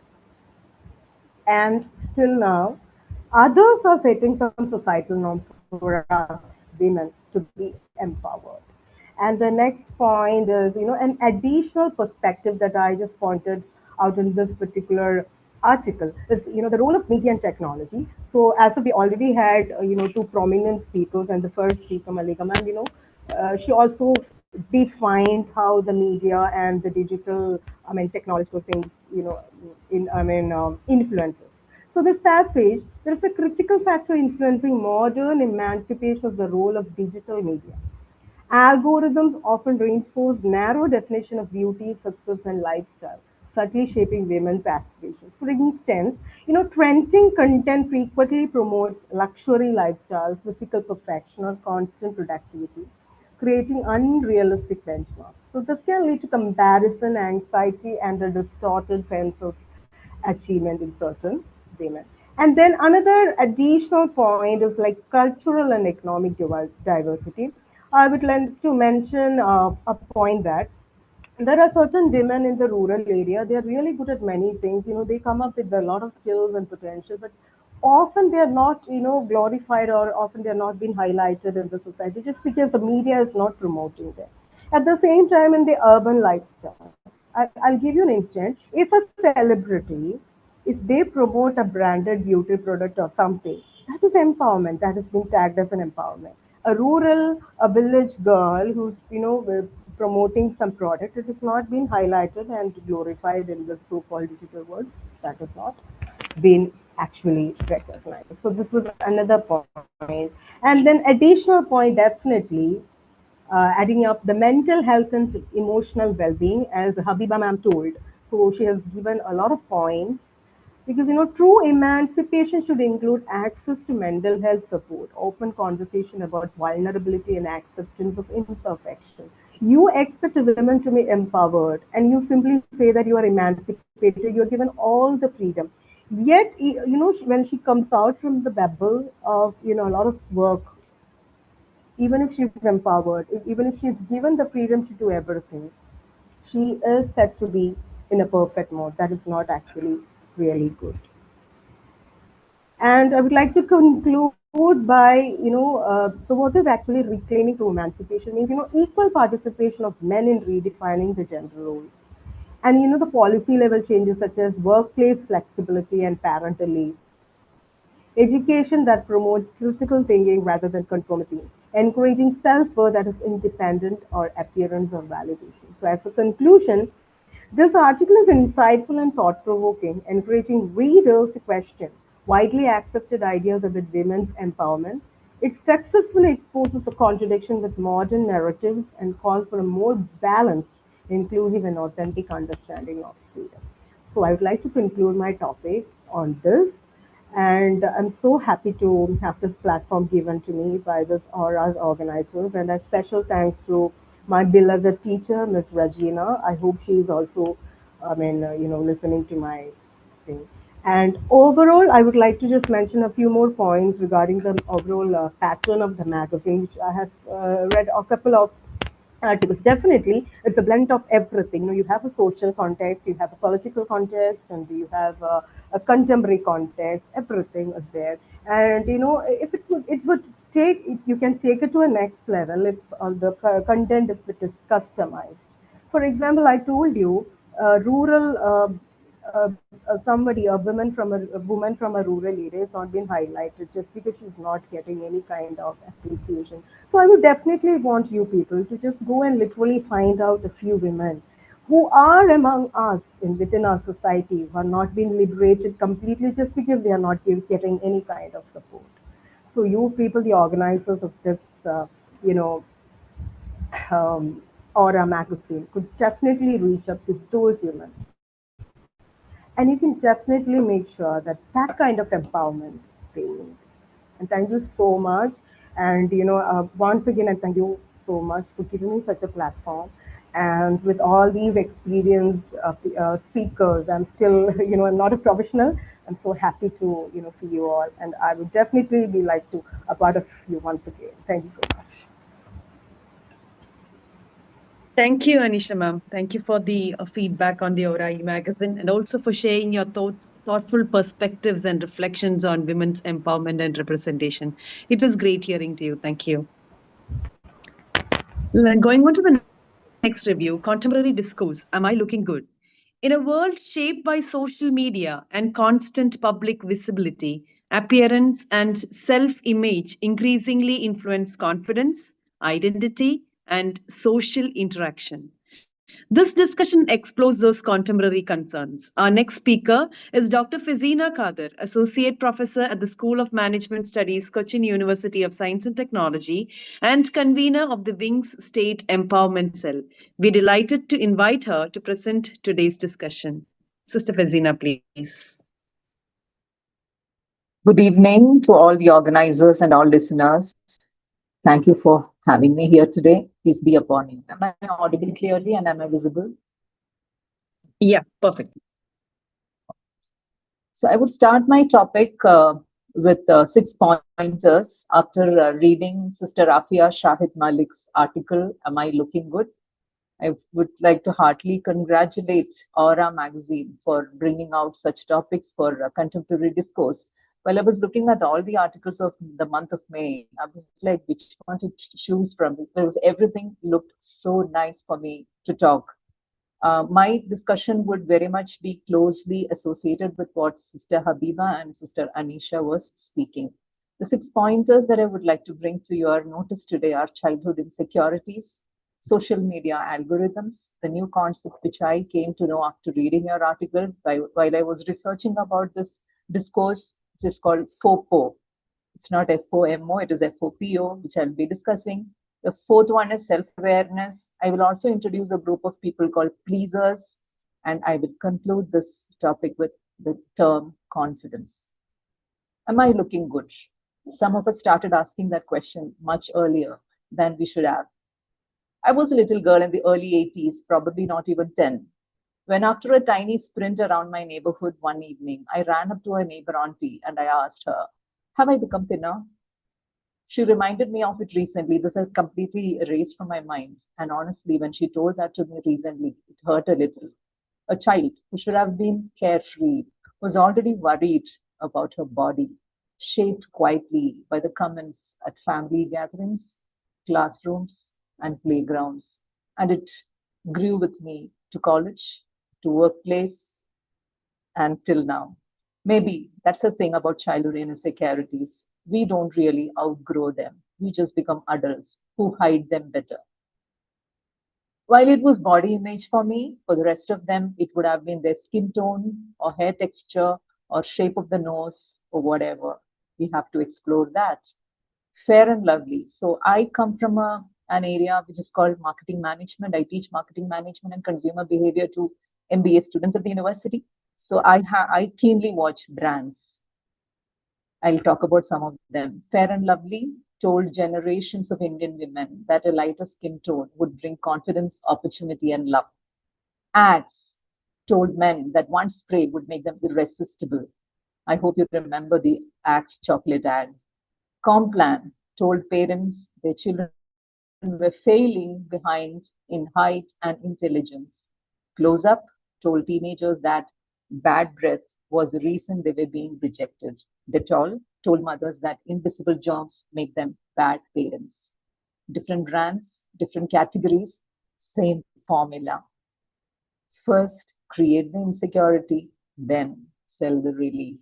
And still now, others are setting some societal norms for us women to be empowered. And the next point is, an additional perspective that I just pointed out in this particular article is, the role of media and technology. So as we already had, two prominent speakers, and the first speaker, Malika ma'am, she also defined how the media and the digital, technological things, influences. So this passage, there is a critical factor influencing modern emancipation of the role of digital media. Algorithms often reinforce narrow definition of beauty, success, and lifestyle, subtly shaping women's aspirations. For instance, trending content frequently promotes luxury lifestyles, physical perfection, or constant productivity, creating unrealistic benchmarks. So this can lead to comparison, anxiety, and a distorted sense of achievement in certain women. And then another additional point is like cultural and economic diversity. I would like to mention a point that there are certain women in the rural area. They are really good at many things. They come up with a lot of skills and potential, but often they are not, glorified, or often they are not being highlighted in the society just because the media is not promoting them. At the same time, in the urban lifestyle, I'll give you an instance. If a celebrity, if they promote a branded beauty product or something, that is empowerment. That has been tagged as an empowerment. A village girl who's, promoting some product, it has not been highlighted and glorified in the so-called digital world. That has not been actually recognized. So this was another point. And then additional point, definitely, adding up the mental health and emotional well-being, as Habiba ma'am told. So she has given a lot of points, because true emancipation should include access to mental health support, open conversation about vulnerability, and acceptance of imperfection. You expect women to be empowered, and you simply say that you are emancipated. You are given all the freedom. Yet, when she comes out from the bubble of, a lot of work, even if she's empowered, even if she's given the freedom to do everything, she is said to be in a perfect mode. That is not actually really good. And I would like to conclude by, so what is actually reclaiming to emancipation means, equal participation of men in redefining the gender roles. And, the policy level changes such as workplace flexibility and parental leave. Education that promotes critical thinking rather than conformity, encouraging self-worth that is independent or appearance or validation. So as a conclusion, this article is insightful and thought-provoking, encouraging readers to question widely accepted ideas about women's empowerment. It successfully exposes the contradiction with modern narratives and calls for a more balanced, inclusive, and authentic understanding of freedom. So I would like to conclude my topic on this. And I'm so happy to have this platform given to me by this Aura's organizers. And a special thanks to my beloved teacher, Ms. Regina. I hope she is also, listening to my thing. And overall, I would like to just mention a few more points regarding the overall pattern of the magazine, which I have read a couple of articles. Definitely, it's a blend of everything. You have a social context, you have a political context, and you have a contemporary context. Everything is there. And if it would take, you can take it to a next level if the content if it is customized. For example, I told you, rural. Somebody, a woman from a rural area, is not being highlighted just because she's not getting any kind of appreciation. So I would definitely want you people to just go and literally find out a few women who are among us within our society who are not being liberated completely just because they are not getting any kind of support. So you people, the organizers of this, you know, Aura magazine, could definitely reach up to those women, and you can definitely make sure that that kind of empowerment they need. And thank you so much. And once again, I thank you so much for giving me such a platform. And with all these experienced speakers, I'm still, I'm not a professional. I'm so happy to, see you all, and I would definitely be like to a part of you once again. Thank you so much. Thank you, Anisha ma'am. Thank you for the feedback on the Aura magazine and also for sharing your thoughtful perspectives and reflections on women's empowerment and representation. It was great hearing to you. Thank you. Going on to the next review, contemporary discourse. Am I looking good? In a world shaped by social media and constant public visibility, appearance and self image increasingly influence confidence, identity, and social interaction. This discussion explores those contemporary concerns. Our next speaker is Dr. Fizina Kadir, Associate Professor at the School of Management Studies, Cochin University of Science and Technology, and convener of the Wings State Empowerment Cell. We're delighted to invite her to present today's discussion. Sister Fizina, please. Good evening to all the organizers and all listeners. Thank you for having me here today. Peace be upon you. Am I audible clearly and am I visible? Yeah, perfect. So I would start my topic with 6 pointers after reading Sister Afia Shahid Malik's article, Am I Looking Good? I would like to heartily congratulate Aura magazine for bringing out such topics for contemporary discourse. While I was looking at all the articles of the month of May, I was like, which one to choose from? Because everything looked so nice for me to talk. My discussion would very much be closely associated with what Sister Habiba and Sister Anisha was speaking. The 6 pointers that I would like to bring to your notice today are childhood insecurities, social media algorithms, the new concept which I came to know after reading your article while I was researching about this discourse, which is called FOPO. It's not FOMO, it is FOPO, which I'll be discussing. The fourth one is self-awareness. I will also introduce a group of people called pleasers, and I will conclude this topic with the term confidence. Am I looking good? Some of us started asking that question much earlier than we should have. I was a little girl in the early 80s, probably not even 10. When after a tiny sprint around my neighborhood one evening, I ran up to a neighbor auntie and I asked her, "Have I become thinner?" She reminded me of it recently. This has completely erased from my mind. And honestly, when she told that to me recently, it hurt a little. A child who should have been carefree was already worried about her body, shaped quietly by the comments at family gatherings, classrooms, and playgrounds. And it grew with me to college, to workplace, and till now. Maybe that's the thing about childhood insecurities. We don't really outgrow them. We just become adults who hide them better. While it was body image for me, for the rest of them, it would have been their skin tone or hair texture or shape of the nose or whatever. We have to explore that. Fair and lovely. So I come from an area which is called marketing management. I teach marketing management and consumer behavior to MBA students at the university. So I keenly watch brands. I'll talk about some of them. Fair and Lovely told generations of Indian women that a lighter skin tone would bring confidence, opportunity, and love. Axe told men that one spray would make them irresistible. I hope you remember the Axe chocolate ad. Complan told parents their children were failing behind in height and intelligence. Close Up told teenagers that bad breath was the reason they were being rejected. Dettol told mothers that invisible germs make them bad parents. Different brands, different categories, same formula. First, create the insecurity, then sell the relief.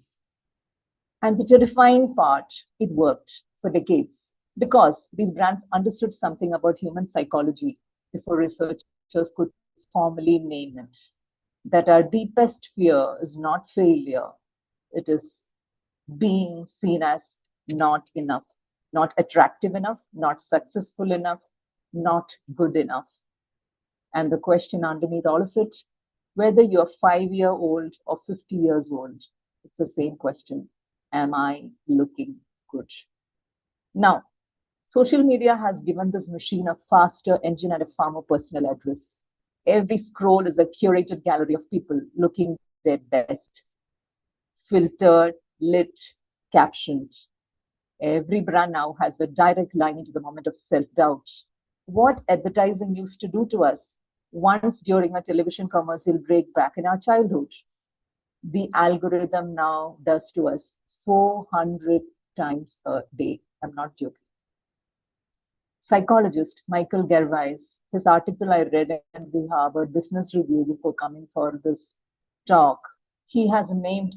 And the terrifying part, it worked for decades because these brands understood something about human psychology before researchers could formally name it. That our deepest fear is not failure, it is being seen as not enough, not attractive enough, not successful enough, not good enough. And the question underneath all of it, whether you're 5-year-old or 50 years old, it's the same question. Am I looking good? Now, social media has given this machine a faster engine and a far more personal address. Every scroll is a curated gallery of people looking their best, filtered, lit, captioned. Every brand now has a direct line into the moment of self-doubt. What advertising used to do to us once during a television commercial break back in our childhood, the algorithm now does to us 400 times a day. I'm not joking. Psychologist Michael Gervais, his article I read in the Harvard Business Review before coming for this talk, he has named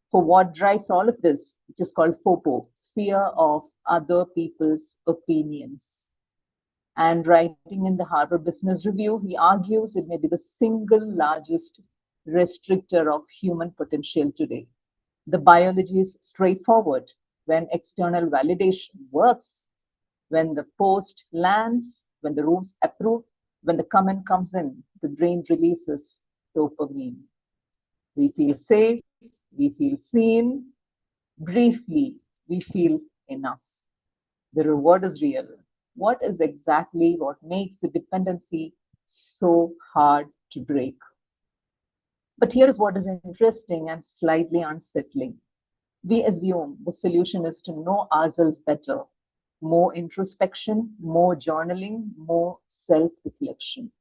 for what drives all of this, which is called FOPO, fear of other people's opinions. And writing in the Harvard Business Review, he argues it may be the single largest restrictor of human potential today. The biology is straightforward. When external validation works, when the post lands, when the rules approve, when the comment comes in, the brain releases dopamine. We feel safe, we feel seen. Briefly, we feel enough. The reward is real. What is exactly what makes the dependency so hard to break? But here is what is interesting and slightly unsettling. We assume the solution is to know ourselves better. More introspection, more journaling, more self-reflection.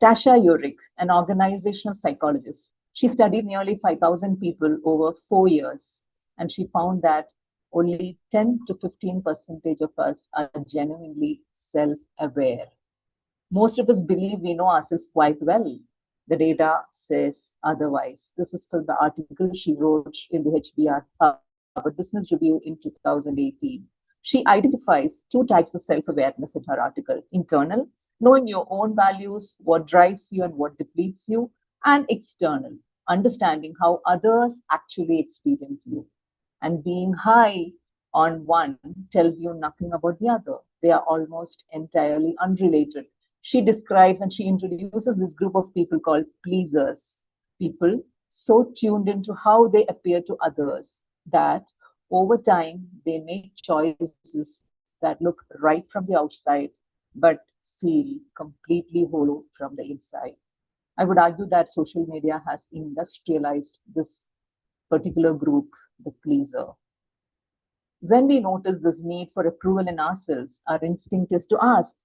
Tasha Eurich, an organizational psychologist, she studied nearly 5,000 people over 4 years, and she found that only 10 to 15% of us are genuinely self-aware. Most of us believe we know ourselves quite well. The data says otherwise. This is from the article she wrote in the HBR Harvard Business Review in 2018. She identifies 2 types of self-awareness in her article: internal, knowing your own values, what drives you and what depletes you, and external, understanding how others actually experience you. And being high on one tells you nothing about the other. They are almost entirely unrelated. She describes and she introduces this group of people called pleasers, people so tuned into how they appear to others that over time they make choices that look right from the outside but feel completely hollow from the inside. I would argue that social media has industrialized this particular group, the pleaser. When we notice this need for approval in ourselves, our instinct is to ask,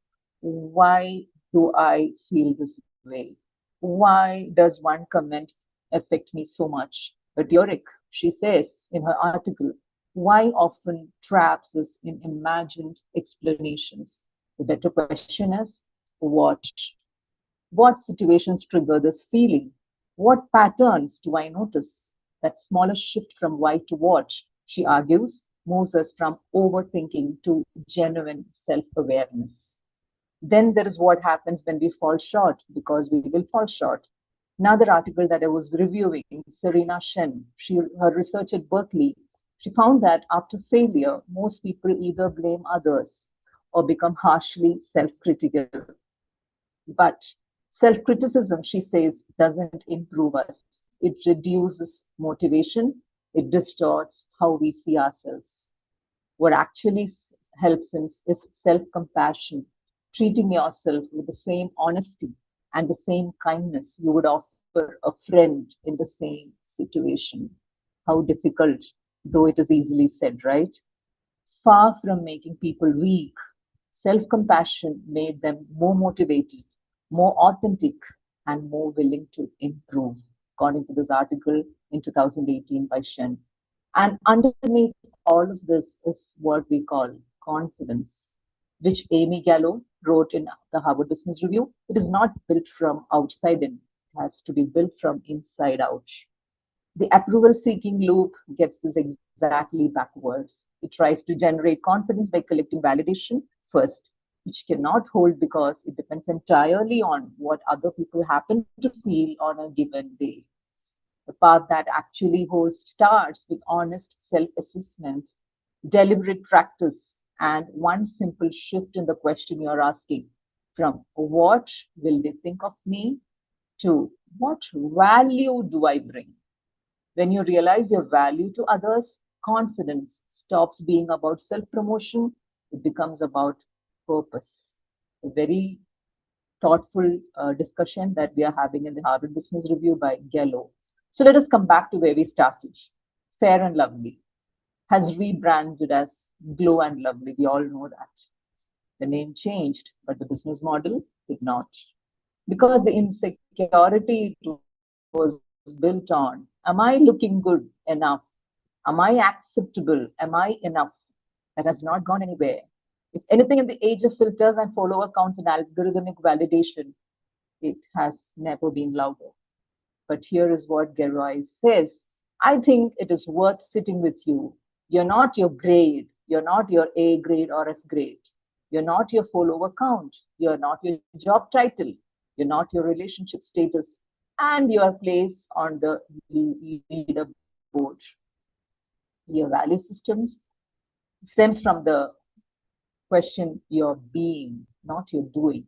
why do I feel this way? Why does one comment affect me so much? But Yorick, she says in her article, why often traps us in imagined explanations? The better question is, what? What situations trigger this feeling? What patterns do I notice? That smallest shift from why to what, she argues, moves us from overthinking to genuine self-awareness. Then there is what happens when we fall short, because we will fall short. Another article that I was reviewing, Serena Shen, her research at Berkeley, she found that after failure, most people either blame others or become harshly self-critical. But self-criticism, she says, doesn't improve us. It reduces motivation. It distorts how we see ourselves. What actually helps us is self-compassion, treating yourself with the same honesty and the same kindness you would offer a friend in the same situation. How difficult, though it is easily said, right? Far from making people weak, self-compassion made them more motivated, more authentic, and more willing to improve, according to this article in 2018 by Shen. And underneath all of this is what we call confidence, which Amy Gallo wrote in the Harvard Business Review. It is not built from outside in, it has to be built from inside out. The approval seeking loop gets this exactly backwards. It tries to generate confidence by collecting validation first, which cannot hold because it depends entirely on what other people happen to feel on a given day. The path that actually holds starts with honest self-assessment, deliberate practice, and one simple shift in the question you're asking from what will they think of me to what value do I bring? When you realize your value to others, confidence stops being about self-promotion. It becomes about purpose. A very thoughtful discussion that we are having in the Harvard Business Review by Gallo. So let us come back to where we started. Fair and Lovely has rebranded as Glow and Lovely. We all know that. The name changed, but the business model did not. Because the insecurity was built on, am I looking good enough? Am I acceptable? Am I enough? That has not gone anywhere. If anything, in the age of filters and follower counts and algorithmic validation, it has never been louder. But here is what Geroy says. I think it is worth sitting with you. You're not your grade. You're not your A grade or F grade. You're not your follower count. You're not your job title. You're not your relationship status and your place on the leaderboard. Your value systems stems from the question you're being, not your doing.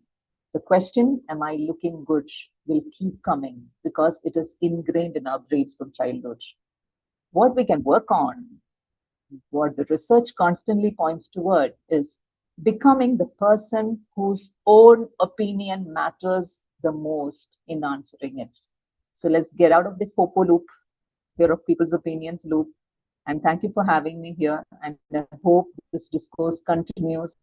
The question, am I looking good, will keep coming because it is ingrained in our brains from childhood. What we can work on, what the research constantly points toward, is becoming the person whose own opinion matters the most in answering it. So let's get out of the FOPO loop, fear of people's opinions loop. And thank you for having me here. And I hope this discourse continues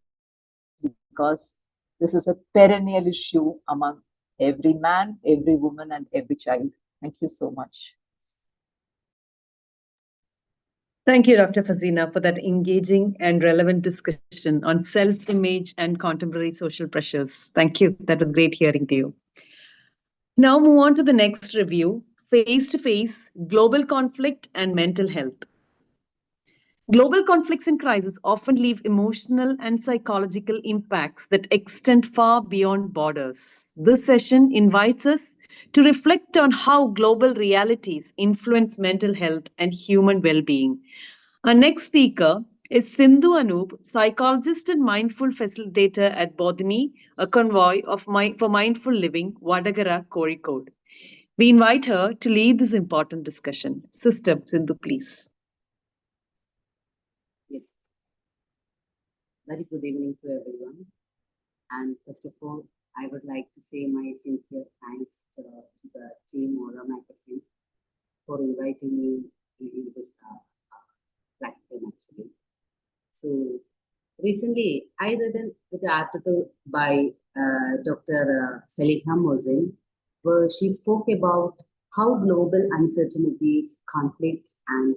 because this is a perennial issue among every man, every woman, and every child. Thank you so much. Thank you, Dr. Fazina, for that engaging and relevant discussion on self-image and contemporary social pressures. Thank you. That was great hearing to you. Now move on to the next review, face-to-face, global conflict and mental health. Global conflicts and crises often leave emotional and psychological impacts that extend far beyond borders. This session invites us to reflect on how global realities influence mental health and human well-being. Our next speaker is Sindhu Anup, psychologist and mindful facilitator at Bodhini, a convoy for mindful living, Vadagara, Kozhikode. We invite her to lead this important discussion. Sister Sindhu, please. Yes. Very good evening to everyone. And first of all, I would like to say my sincere thanks to the team Aura Magazine for inviting me in this platform actually. So recently, I read an article by Dr. Saliha Mohsin, where she spoke about how global uncertainties, conflicts, and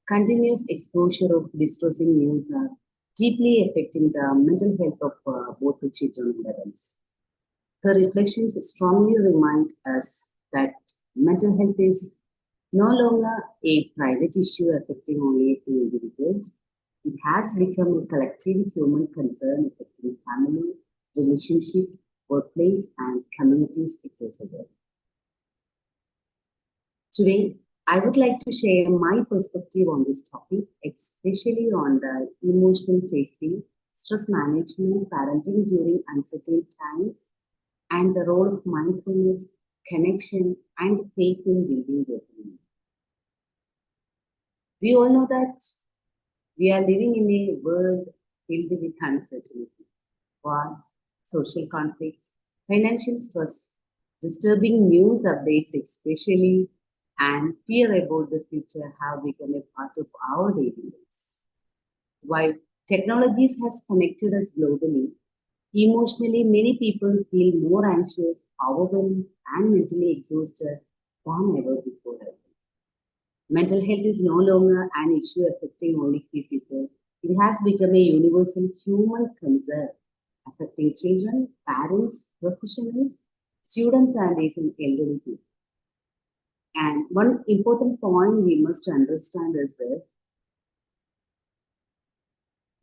continuous exposure of distressing news are deeply affecting the mental health of both the children and adults. Her reflections strongly remind us that mental health is no longer a private issue affecting only a few individuals. It has become a collective human concern affecting family, relationship, workplace, and communities across the world. Today, I would like to share my perspective on this topic, especially on the emotional safety, stress management, parenting during uncertain times, and the role of mindfulness, connection, and faith in building resilience. We all know that we are living in a world filled with uncertainty, wars, social conflicts, financial stress, disturbing news updates especially, and fear about the future have become a part of our daily lives. While technologies has connected us globally, emotionally many people feel more anxious, overwhelmed, and mentally exhausted than ever before. Mental health is no longer an issue affecting only few people. It has become a universal human concern affecting children, parents, professionals, students, and even elderly people. And one important point we must understand is this.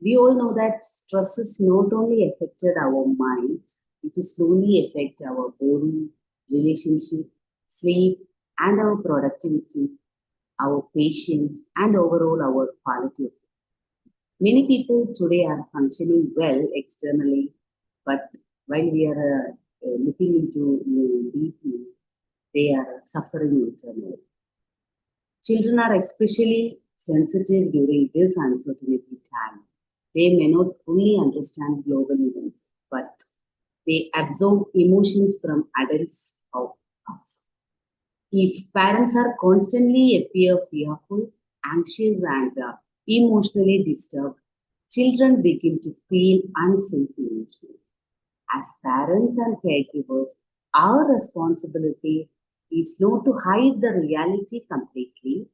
We all know that stress has not only affected our mind, it is slowly affect our body, relationship, sleep, and our productivity, our patience, and overall our quality of life. Many people today are functioning well externally, but while we are looking into deeply, they are suffering internally. Children are especially sensitive during this uncertainty time. They may not fully understand global events, but they absorb emotions from adults of us. If parents are constantly appear fearful, anxious, and emotionally disturbed, children begin to feel unsafe emotionally. As parents and caregivers, our responsibility is not to hide the reality completely,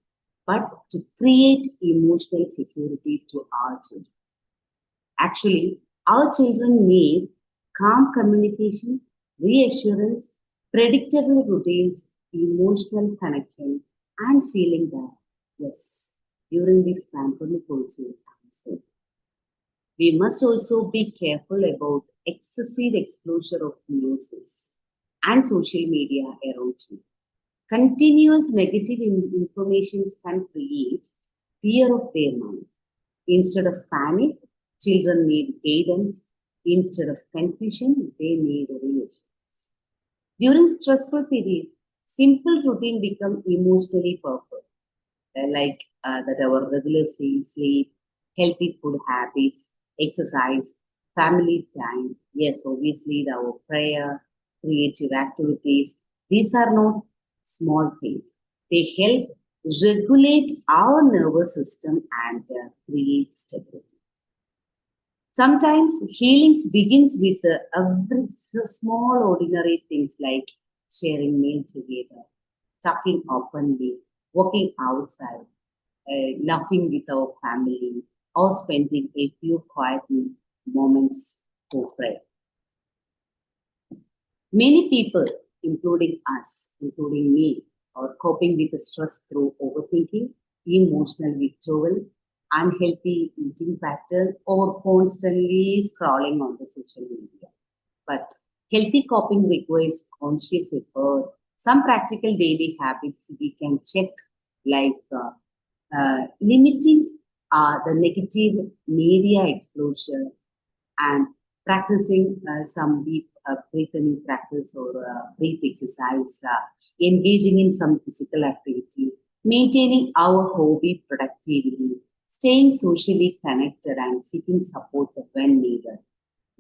but to create emotional security to our children. Actually, our children need calm communication, reassurance, predictable routines, emotional connection, and feeling that, yes, during this pandemic also I'm safe. We must also be careful about excessive exposure of news and social media around you. Continuous negative information can create fear of their mind. Instead of panic, children need guidance. Instead of confusion, they need reassurance. During stressful period, simple routine become emotionally powerful, like that our regular sleep, healthy food habits, exercise, family time. Yes, obviously our prayer, creative activities. These are not small things. They help regulate our nervous system and create stability. Sometimes healings begins with every small ordinary things like sharing meal together, talking openly, walking outside, laughing with our family, or spending a few quiet moments for prayer. Many people, including us, including me, are coping with the stress through overthinking, emotional withdrawal, unhealthy eating pattern, or constantly scrolling on the social media. But healthy coping requires conscious effort. Some practical daily habits we can check, like limiting the negative media exposure and practicing some deep breathing practice or breath exercise, engaging in some physical activity, maintaining our hobby productively, staying socially connected and seeking support when needed.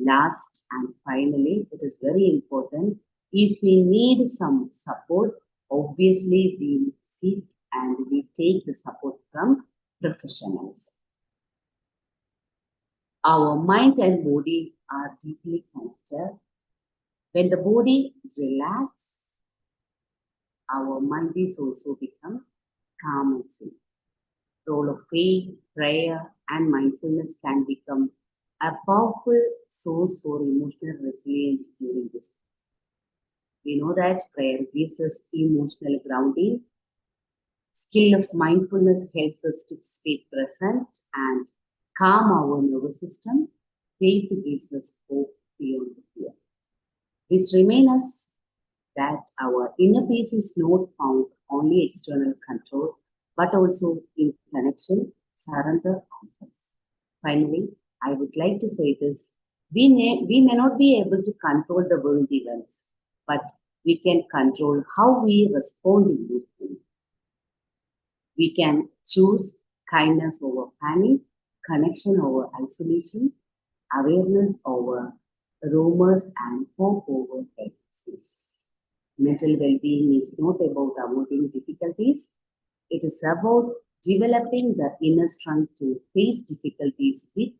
Last and finally, it is very important, if we need some support, obviously we seek and we take the support from professionals. Our mind and body are deeply connected. When the body relaxes, our mind is also become calm and safe. Role of faith, prayer, and mindfulness can become a powerful source for emotional resilience during this time. We know that prayer gives us emotional grounding. Skill of mindfulness helps us to stay present and calm our nervous system. Faith gives us hope beyond the fear. This reminds us that our inner peace is not found only external control, but also in connection, surrender, and trust. Finally, I would like to say this: we may not be able to control the world events, but we can control how we respond to them. We can choose kindness over panic, connection over isolation, awareness over rumors, and hope over helplessness. Mental well-being is not about avoiding difficulties. It is about developing the inner strength to face difficulties with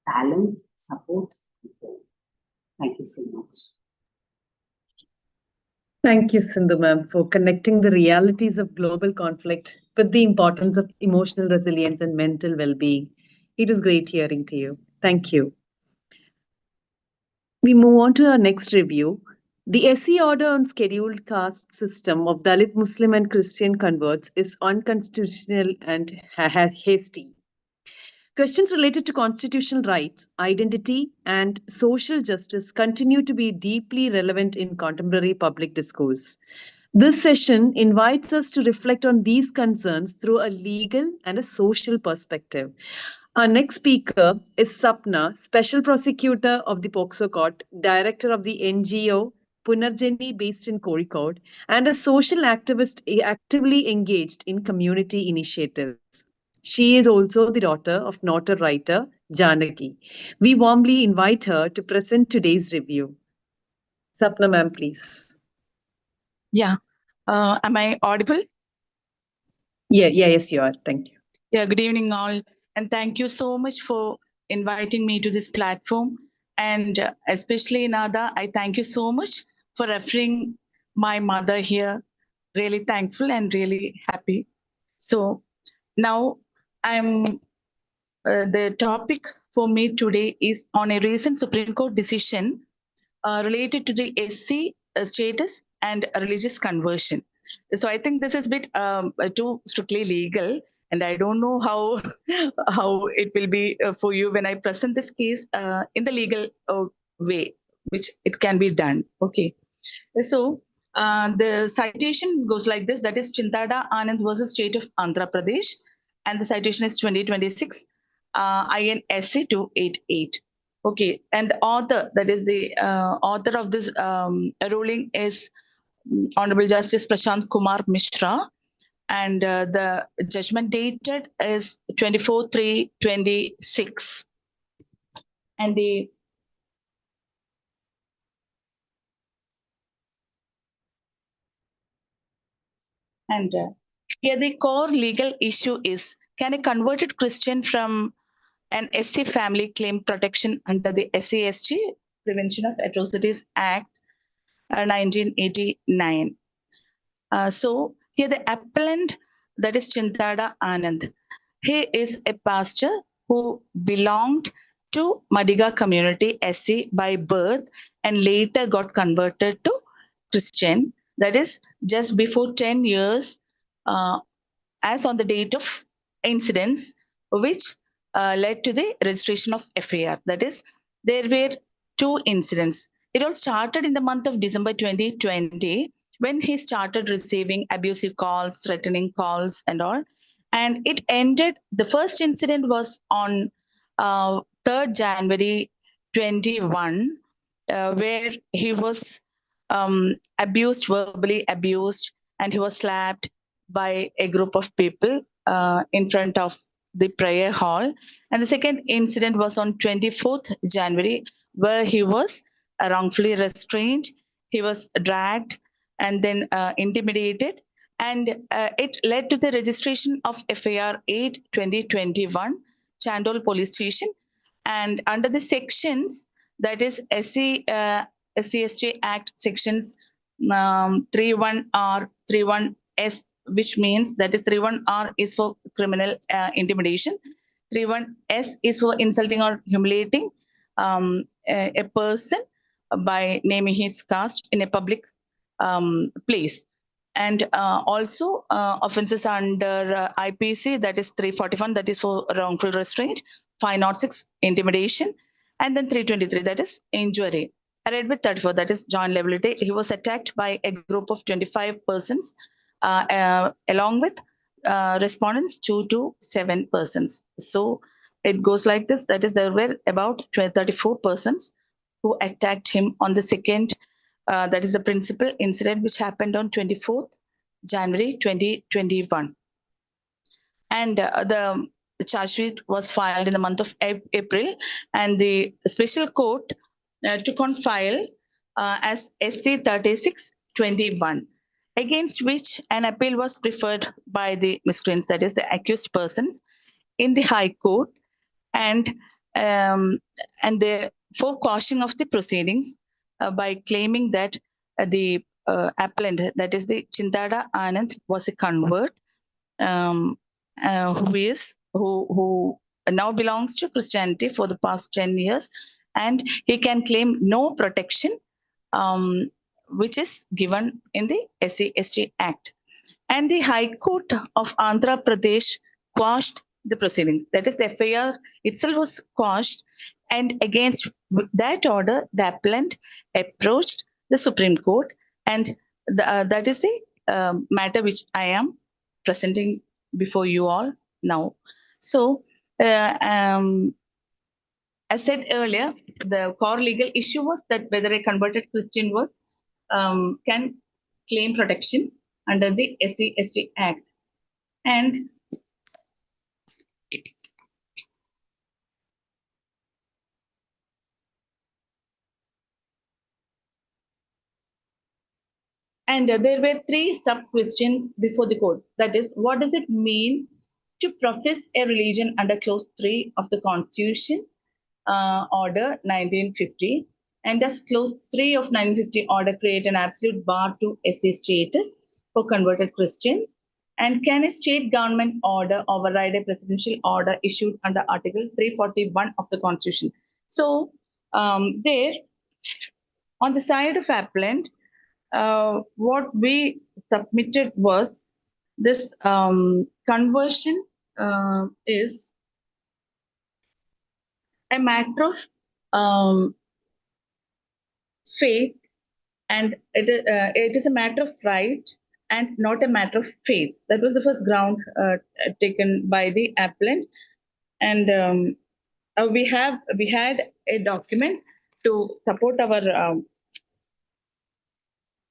balance, support, and hope. Thank you so much. Thank you, Sindhu ma'am, for connecting the realities of global conflict with the importance of emotional resilience and mental well-being. It is great hearing to you. Thank you. We move on to our next review. The SC order on scheduled caste system of Dalit Muslim and Christian converts is unconstitutional and hasty. Questions related to constitutional rights, identity, and social justice continue to be deeply relevant in contemporary public discourse. This session invites us to reflect on these concerns through a legal and a social perspective. Our next speaker is Sapna, Special Prosecutor of the POCSO Court, Director of the NGO Punarjani based in Kozhikode, and a social activist actively engaged in community initiatives. She is also the daughter of noted writer Janaki. We warmly invite her to present today's review. Sapna ma'am, please. Yeah. Am I audible? Yes, you are. Thank you. Yeah, good evening, all. And thank you so much for inviting me to this platform. And especially Nada, I thank you so much for referring my mother here. Really thankful and really happy. So now the topic for me today is on a recent Supreme Court decision related to the SC status and religious conversion. So I think this is a bit too strictly legal, and I don't know how how it will be for you when I present this case in the legal way, which it can be done. Okay, so the citation goes like this: that is Chintada Anand versus State of Andhra Pradesh, and the citation is 2026 INSC 288. Okay, and the author, that is the author of this ruling, is Honorable Justice Prashant Kumar Mishra, and the judgment dated is 24/3/26, and the here the core legal issue is: can a converted Christian from an SC family claim protection under the SCST Prevention of Atrocities Act 1989? So here the appellant, that is Chintada Anand, he is a pastor who belonged to Madiga community SC by birth and later got converted to Christian. That is just before 10 years as on the date of incidents, which led to the registration of FIR. That is, there were two incidents. It all started in the month of December 2020 when he started receiving abusive calls, threatening calls, and all. And it ended, the first incident was on 3rd January 21, where he was abused, verbally abused, and he was slapped by a group of people in front of the prayer hall. And the second incident was on 24th January where he was wrongfully restrained, he was dragged and then intimidated, and it led to the registration of FIR 8/2021, Chandol Police Station. And under the sections, that is SC/ST Act sections 31R, 31S, which means that is 31R is for criminal intimidation, 31S is for insulting or humiliating a person by naming his caste in a public place. And also offenses under IPC, that is 341, that is for wrongful restraint, 506 intimidation, and then 323, that is injury. I read with 34, that is joint liability. He was attacked by a group of 25 persons along with respondents 2 to 7 persons. So it goes like this, that is there were about 34 persons who attacked him on the second, that is the principal incident which happened on 24th January 2021. And the charge sheet was filed in the month of April, and the special court took on file as SC 36/21, against which an appeal was preferred by the miscreants, that is the accused persons, in the High Court, and for quashing of the proceedings by claiming that the appellant, that is the Chintada Anand, was a convert who now belongs to Christianity for the past 10 years, and he can claim no protection which is given in the SC/ST Act. And the High Court of Andhra Pradesh quashed the proceedings. That is, the FIR itself was quashed, and against that order, the appellant approached the Supreme Court, and that is the matter which I am presenting before you all now. So, as said earlier, the core legal issue was that whether a converted Christian was can claim protection under the SC/ST Act. And there were 3 sub-questions before the court. That is, what does it mean to profess a religion under Clause 3 of the Constitution Order 1950? And does Clause 3 of 1950 Order create an absolute bar to SC status for converted Christians? And can a state government order override a presidential order issued under Article 341 of the Constitution? So there, on the side of appellant, what we submitted was this conversion is a matter of faith, and it is a matter of right and not a matter of faith. That was the first ground taken by the appellant. And we had a document to support our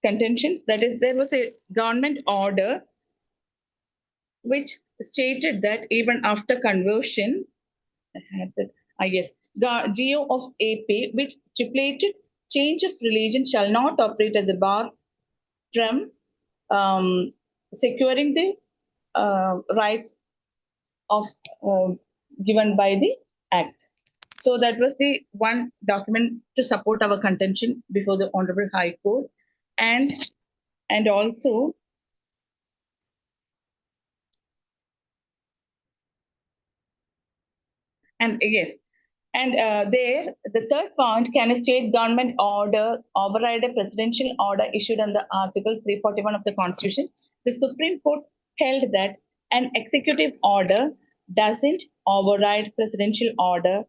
contentions. That is, there was a government order which stated that even after conversion, GO of AP, which stipulated change of religion shall not operate as a bar from securing the rights of given by the Act. So that was the one document to support our contention before the Honorable High Court. And also there, the third point, can a state government order override a presidential order issued under Article 341 of the Constitution? The Supreme Court held that an executive order doesn't override presidential order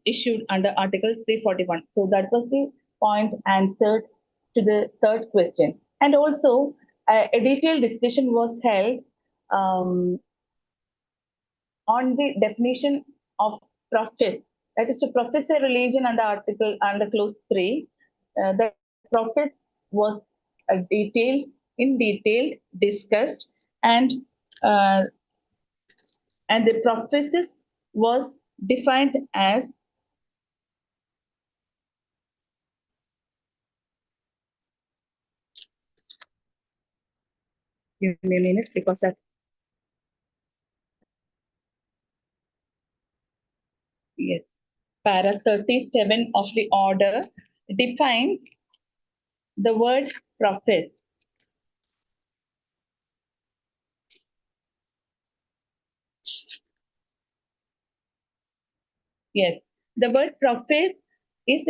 issued under Article 341. So that was the point answered to the third question. And also, a detailed discussion was held on the definition of profess. That is, to profess a religion under Clause 3. The profess was in detail discussed, and the professes was defined as Give me a minute because that. Yes. Para 37 of the order defines the word profess. Yes, the word profess is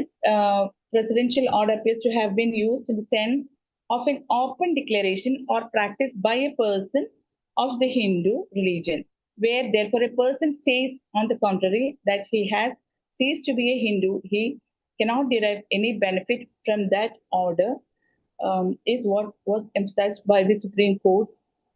presidential order appears to have been used in the sense of an open declaration or practice by a person of the Hindu religion, where therefore a person says on the contrary that he has ceased to be a Hindu, he cannot derive any benefit from that order, is what was emphasized by the Supreme Court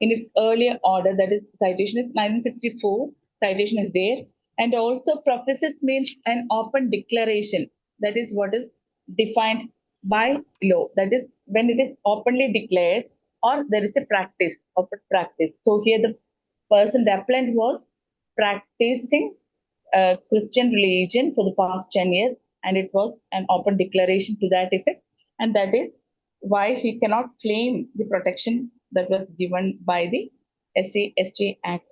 in its earlier order, that is, citation is 1964, citation is there, and also professes means an open declaration, that is what is defined by law, that is when it is openly declared or there is a practice, open practice. So here the person, the appellant, was practicing Christian religion for the past 10 years, and it was an open declaration to that effect, and that is why he cannot claim the protection that was given by the SC/ST Act.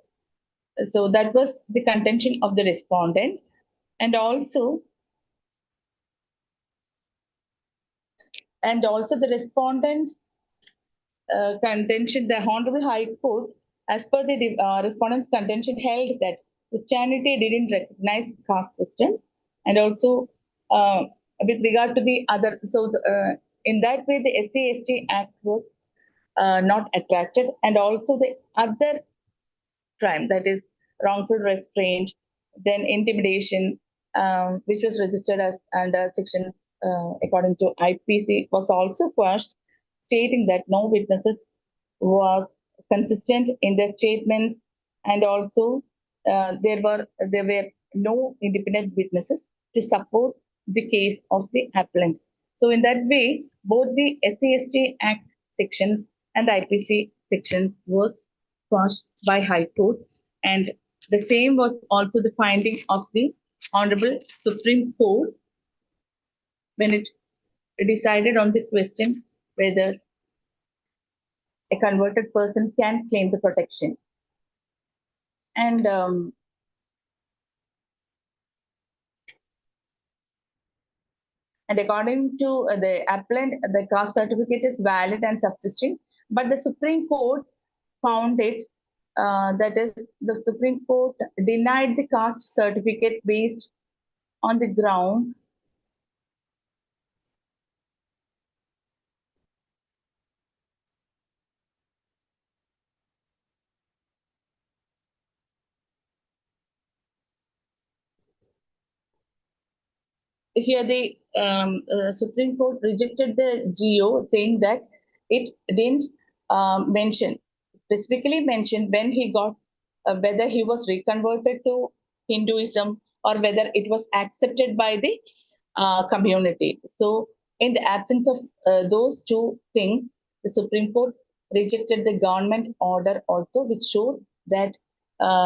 So that was the contention of the respondent, and also the respondent contention, the Honorable High Court, as per the respondent's contention, held that Christianity didn't recognize caste system, and also with regard to the other, so in that way the SC/ST Act was not attracted, and also the other crime, that is wrongful restraint, then intimidation, which was registered as under sections according to IPC, was also quashed, stating that no witnesses was consistent in their statements, and also there were no independent witnesses to support the case of the appellant. So in that way, both the SC/ST Act sections and the IPC sections was quashed by High Court, and the same was also the finding of the Honorable Supreme Court when it decided on the question whether a converted person can claim the protection. And according to the appellant, the caste certificate is valid and subsisting, but the Supreme Court found it, that is, the Supreme Court denied the caste certificate based on the ground here the Supreme Court rejected the GO, saying that it didn't specifically mention when he got, whether he was reconverted to Hinduism or whether it was accepted by the community. So in the absence of those two things, the Supreme Court rejected the government order also, which showed that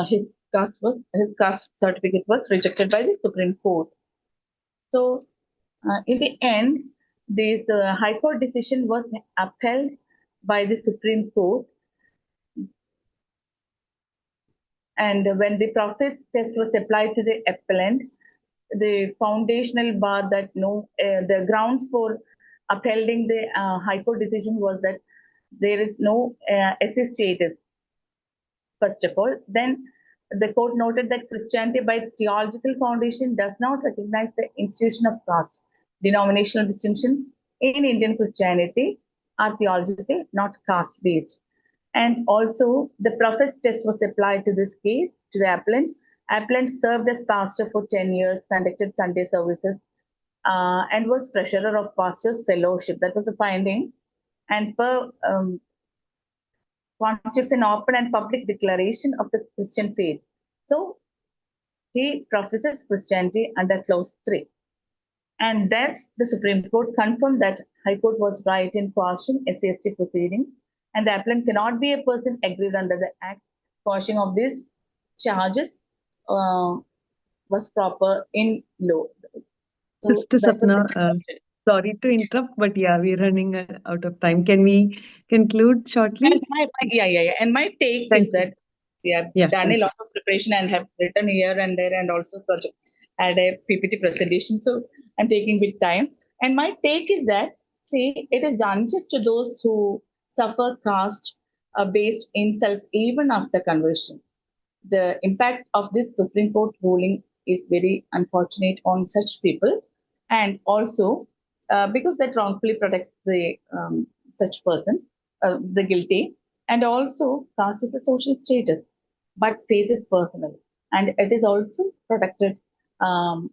his caste certificate was rejected by the Supreme Court. So, in the end, this High Court decision was upheld by the Supreme Court. And when the profess test was applied to the appellant, the foundational bar that the grounds for upholding the High Court decision was that there is no SC status, first of all. Then the court noted that Christianity, by theological foundation, does not recognize the institution of caste. Denominational distinctions in Indian Christianity are theological, not caste-based. And also, the profess test was applied to this case, to the appellant. Appellant served as pastor for 10 years, conducted Sunday services, and was treasurer of Pastors Fellowship. That was a finding. And constitutes an open and public declaration of the Christian faith. So he professes Christianity under clause 3. And that's the Supreme Court confirmed that High Court was right in quashing SC/ST proceedings, and the appellant cannot be a person aggrieved under the Act. Quashing of these charges was proper in law. So Sister that was the Sapna, conclusion. Sorry to interrupt, but yeah, we're running out of time. Can we conclude shortly? And yeah. And my take Thank is you. that we have Yeah, done thank a you. lot of preparation and have written here and there and also had a PPT presentation. So I'm taking bit time. And my take is that, see, it is unjust to those who suffer caste based insults even after conversion. The impact of this Supreme Court ruling is very unfortunate on such people, and also because that wrongfully protects the such persons, the guilty, and also caste is a social status, but faith is personal, and it is also protected um,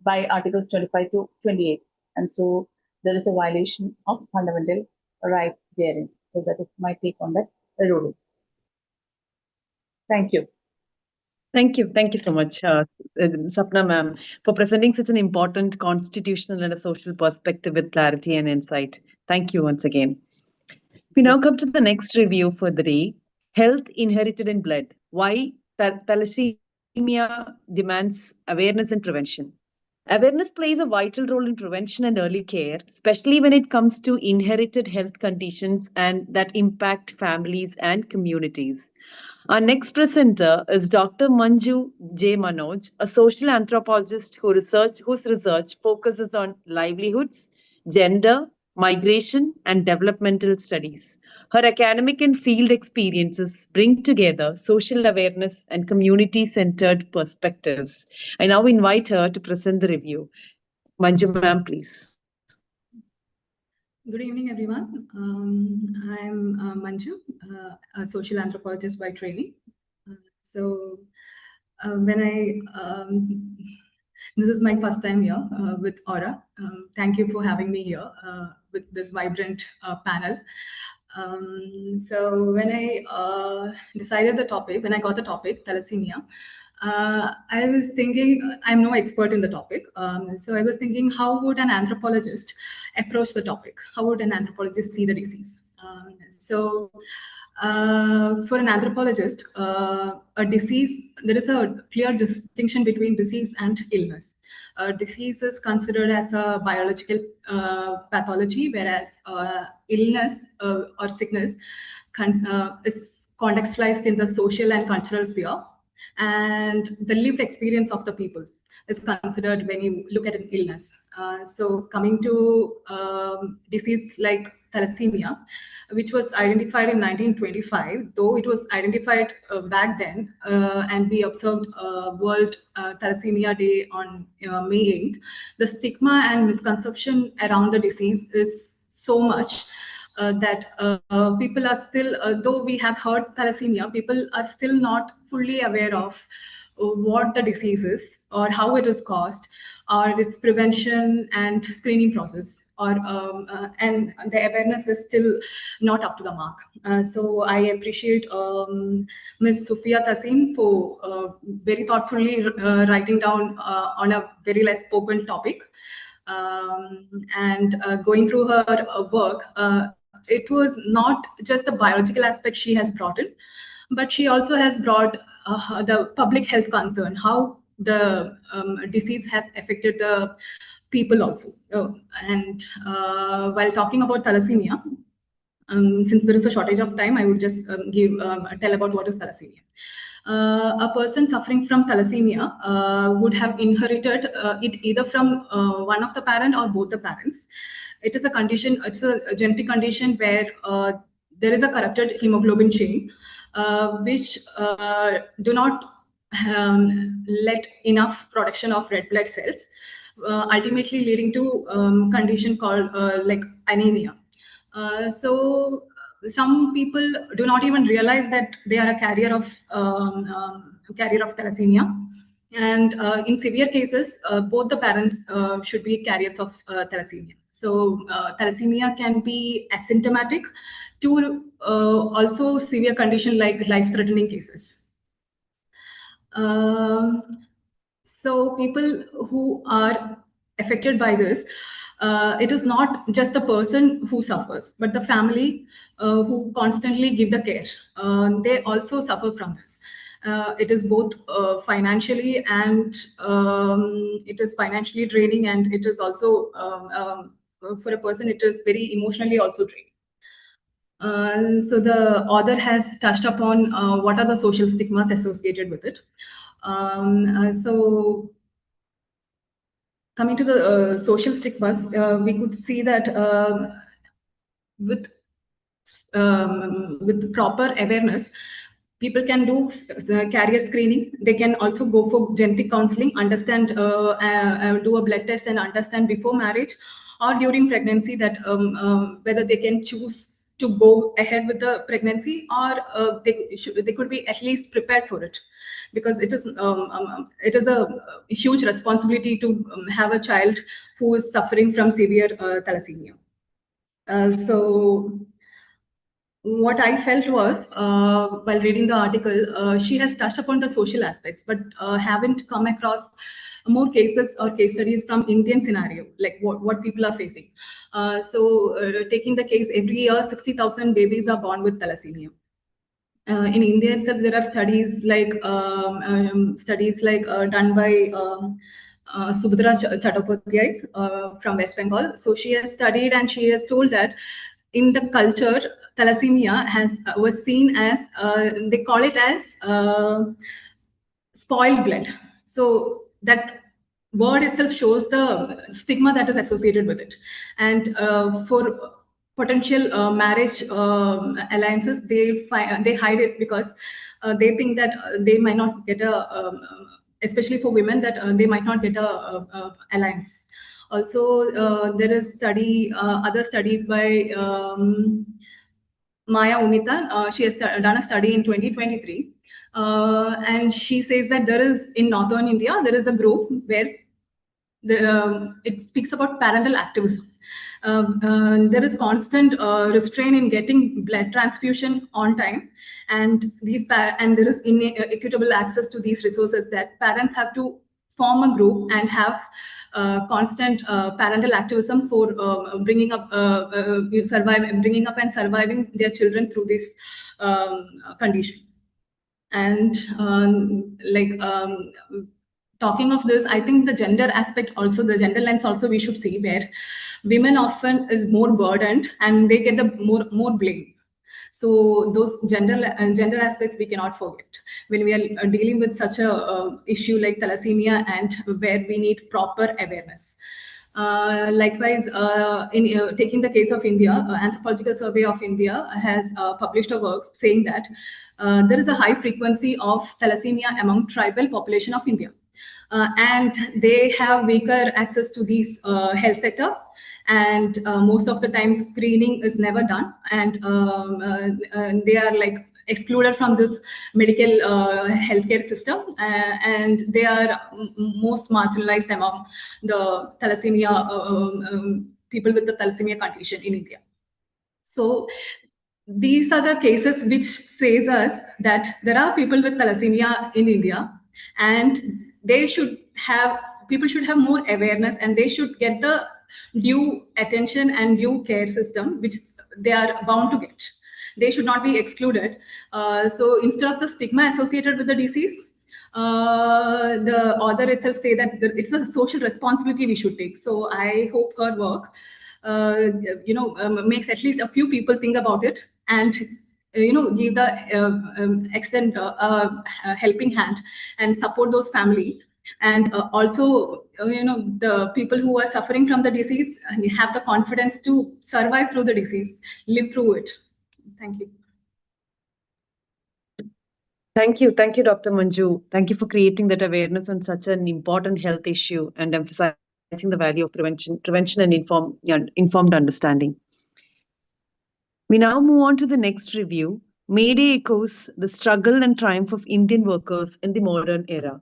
by Articles 25 to 28, and so there is a violation of fundamental rights therein. So that is my take on that ruling. Thank you. Thank you. Thank you so much, Sapna ma'am, for presenting such an important constitutional and a social perspective with clarity and insight. Thank you once again. We now come to the next review for the day, Health Inherited in Blood, Why Thalassemia Demands Awareness and Prevention. Awareness plays a vital role in prevention and early care, especially when it comes to inherited health conditions and that impact families and communities. Our next presenter is Dr. Manju J. Manoj, a social anthropologist whose research focuses on livelihoods, gender, migration, and developmental studies. Her academic and field experiences bring together social awareness and community-centered perspectives. I now invite her to present the review. Manju ma'am, please. Good evening, everyone. I'm Manju, a social anthropologist by training. This is my first time here with Aura. Thank you for having me here with this vibrant panel. So when I decided the topic, when I got the topic, thalassemia, I was thinking, I'm no expert in the topic. So I was thinking, how would an anthropologist approach the topic? How would an anthropologist see the disease? For an anthropologist, a disease, there is a clear distinction between disease and illness. Disease is considered as a biological pathology, whereas illness or sickness is contextualized in the social and cultural sphere, and the lived experience of the people is considered when you look at an illness. So coming to disease like thalassemia, which was identified in 1925, though it was identified back then, and we observed World Thalassemia Day on May 8th, the stigma and misconception around the disease is so much that people are still, though we have heard thalassemia, people are still not fully aware of what the disease is or how it is caused, or its prevention and screening process, or and the awareness is still not up to the mark. So I appreciate Ms. Sufia Tassin for very thoughtfully writing down on a very less spoken topic, and going through her work. It was not just the biological aspect she has brought in, but she also has brought the public health concern, how the disease has affected the people also. And while talking about thalassemia, since there is a shortage of time, I would just tell about what is thalassemia. A person suffering from thalassemia would have inherited it either from one of the parent or both the parents. It is a condition, it's a genetic condition where there is a corrupted hemoglobin chain, which do not let enough production of red blood cells, ultimately leading to condition called like anemia. So some people do not even realize that they are a carrier of thalassemia, and in severe cases, both the parents should be carriers of thalassemia. So thalassemia can be asymptomatic to also severe condition like life-threatening cases. So people who are affected by this, it is not just the person who suffers, but the family who constantly give the care. They also suffer from this. It is both financially and it is financially draining, and it is also for a person it is very emotionally also draining. So the author has touched upon what are the social stigmas associated with it. So coming to the social stigmas, we could see that with proper awareness, people can do carrier screening. They can also go for genetic counseling, understand, do a blood test and understand before marriage or during pregnancy that whether they can choose to go ahead with the pregnancy, or they could be at least prepared for it, because it is a huge responsibility to have a child who is suffering from severe thalassemia. So what I felt was, while reading the article, she has touched upon the social aspects, but haven't come across more cases or case studies from Indian scenario, like what people are facing. Taking the case, every year 60,000 babies are born with thalassemia. In India itself, there are studies like done by Subhadra Chattopadhyay from West Bengal. So she has studied and she has told that in the culture, thalassemia was seen as, they call it as spoiled blood. So that word itself shows the stigma that is associated with it. And for potential marriage alliances, they hide it because they think that they might not get especially for women, that they might not get a alliance. Also, there is other studies by Maya Unitan. She has done a study in 2023. And she says that there is, in northern India, there is a group where it speaks about parental activism. There is constant restraint in getting blood transfusion on time, and there is inequitable access to these resources, that parents have to form a group and have constant parental activism for bringing up and surviving their children through this condition. And talking of this, I think the gender aspect also, the gender lens also we should see, where women often is more burdened and they get the more blame. So those gender aspects we cannot forget when we are dealing with such a issue like thalassemia, and where we need proper awareness. Likewise, in taking the case of India, Anthropological Survey of India has published a work saying that there is a high frequency of thalassemia among tribal population of India. And they have weaker access to these health sector, and most of the time screening is never done, and they are like excluded from this medical healthcare system, and they are most marginalized among the thalassemia people with the thalassemia condition in India. So these are the cases which says us that there are people with thalassemia in India, and people should have more awareness, and they should get the due attention and due care system which they are bound to get. They should not be excluded. So instead of the stigma associated with the disease, the author itself say that it's a social responsibility we should take. So I hope her work makes at least a few people think about it, and give the extend a helping hand and support those family. And also, the people who are suffering from the disease have the confidence to survive through the disease, live through it. Thank you. Thank you, Dr. Manju. Thank you for creating that awareness on such an important health issue and emphasizing the value of prevention and informed understanding. We now move on to the next review. May Day echoes the struggle and triumph of Indian workers in the modern era.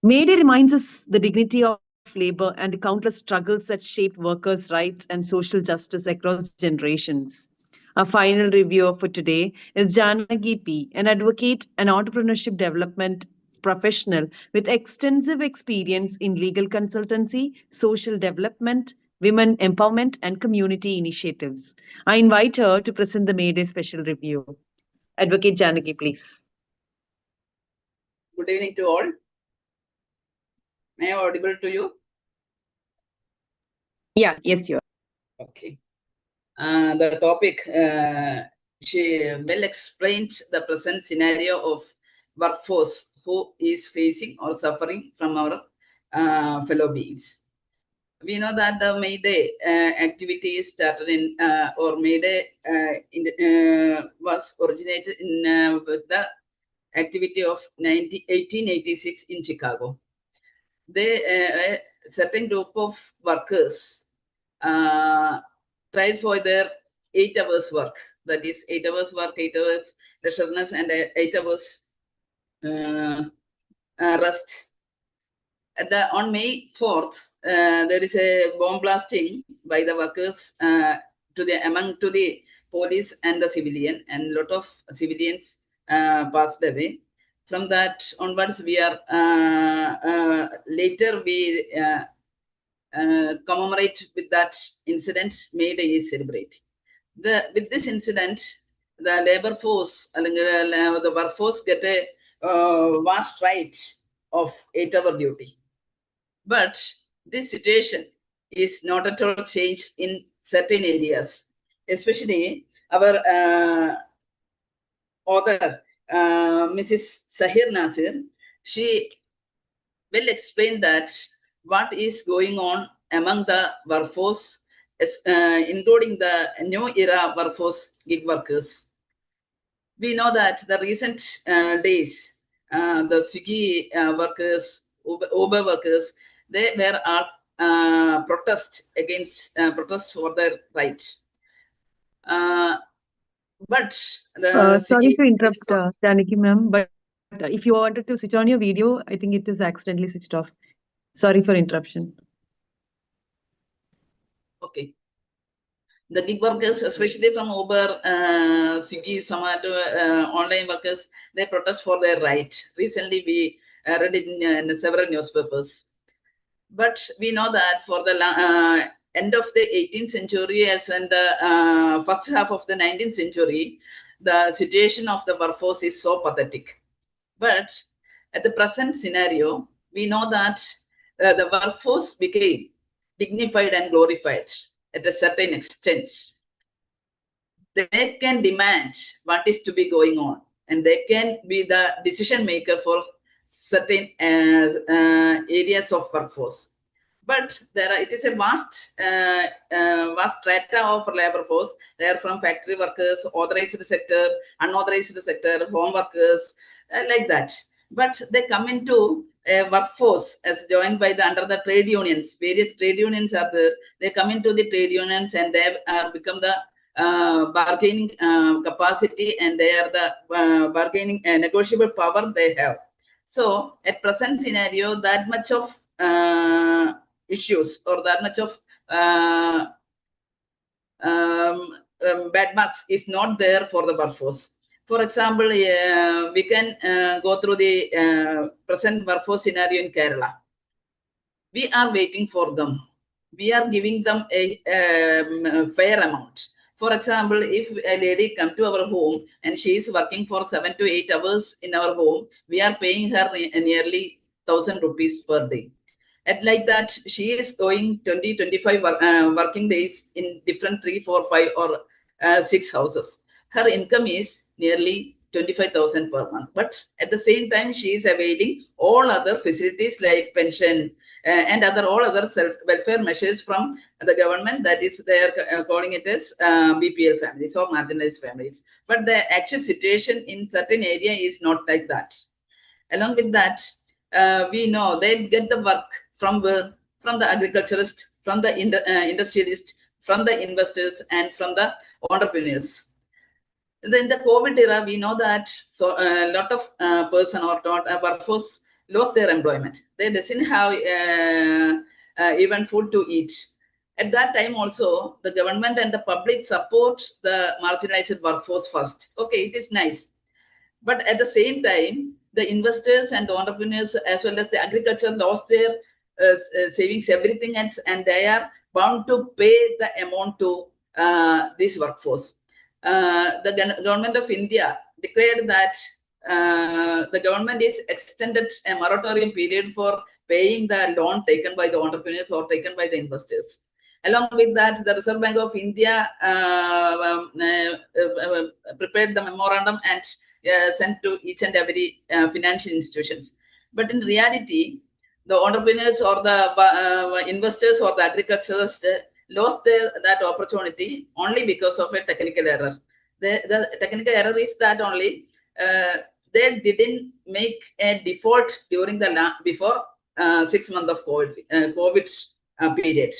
May Day reminds us the dignity of labor and the countless struggles that shaped workers' rights and social justice across generations. Our final reviewer for today is Janaki P., an advocate and entrepreneurship development professional with extensive experience in legal consultancy, social development, women empowerment, and community initiatives. I invite her to present the May Day special review. Advocate Janaki, please. Good evening to all. May I audible to you? Yeah, yes, you are. Okay. The topic, she well explained the present scenario of workforce who is facing or suffering from our fellow beings. We know that the May Day activity started in, or May Day was originated in with the activity of 1886 in Chicago. A certain group of workers tried for their 8 hours work. That is 8 hours work, 8 hours leisureness, and 8 hours rest. On May 4th, there is a bomb blasting by the workers to the police and the civilian, and a lot of civilians passed away. From that onwards, we are later we commemorate with that incident. May Day is celebrated. With this incident, the labor force, the workforce get a vast right of 8-hour duty. But this situation is not at all changed in certain areas, especially our author, Mrs. Sahir Nasir. She will explain that what is going on among the workforce, including the new era workforce gig workers. We know that the recent days, the Swiggy workers, Uber workers, they were all protest for their right. But the Sorry to interrupt, Swiggy- Janaki ma'am, but if you wanted to switch on your video, I think it is accidentally switched off. Sorry for interruption. Okay. The gig workers, especially from Uber, Swiggy, Zomato, online workers, they protest for their right. Recently, we read it in several newspapers. But we know that for the end of the 18th century as and the first half of the 19th century, the situation of the workforce is so pathetic. But at the present scenario, we know that the workforce became dignified and glorified at a certain extent. They can demand what is to be going on, and they can be the decision maker for certain areas of workforce. But it is a vast strata of labor force. They are from factory workers, authorized sector, unauthorized sector, home workers, like that. But they come into a workforce as joined by under the trade unions. Various trade unions are there. They come into the trade unions and they become the bargaining capacity, and they are the bargaining negotiable power they have. So at present scenario, that much of issues or that much of bad marks is not there for the workforce. For example, we can go through the present workforce scenario in Kerala. We are waiting for them. We are giving them a fair amount. For example, if a lady come to our home and she is working for 7 to 8 hours in our home, we are paying her nearly 1,000 rupees per day. And like that, she is going 20, 25 working days in different 3, 4, 5 or 6 houses. Her income is nearly 25,000 per month. But at the same time, she is availing all other facilities like pension and all other self-welfare measures from the government. That is, they are calling it as BPL families or marginalized families. But the actual situation in certain area is not like that. Along with that, we know they get the work from the agriculturist, from the industrialist, from the investors, and from the entrepreneurs. In the COVID era, we know that a lot of person or workforce lost their employment. They doesn't have even food to eat. At that time also, the government and the public support the marginalized workforce first. Okay, it is nice. But at the same time, the investors and the entrepreneurs as well as the agriculture lost their savings, everything else, and they are bound to pay the amount to this workforce. The government of India declared that the government is extended a moratorium period for paying the loan taken by the entrepreneurs or taken by the investors. Along with that, the Reserve Bank of India prepared the memorandum and sent to each and every financial institutions. But in reality, the entrepreneurs or the investors or the agriculturists lost that opportunity only because of a technical error. The technical error is that only they didn't make a default during the before 6 months of COVID period.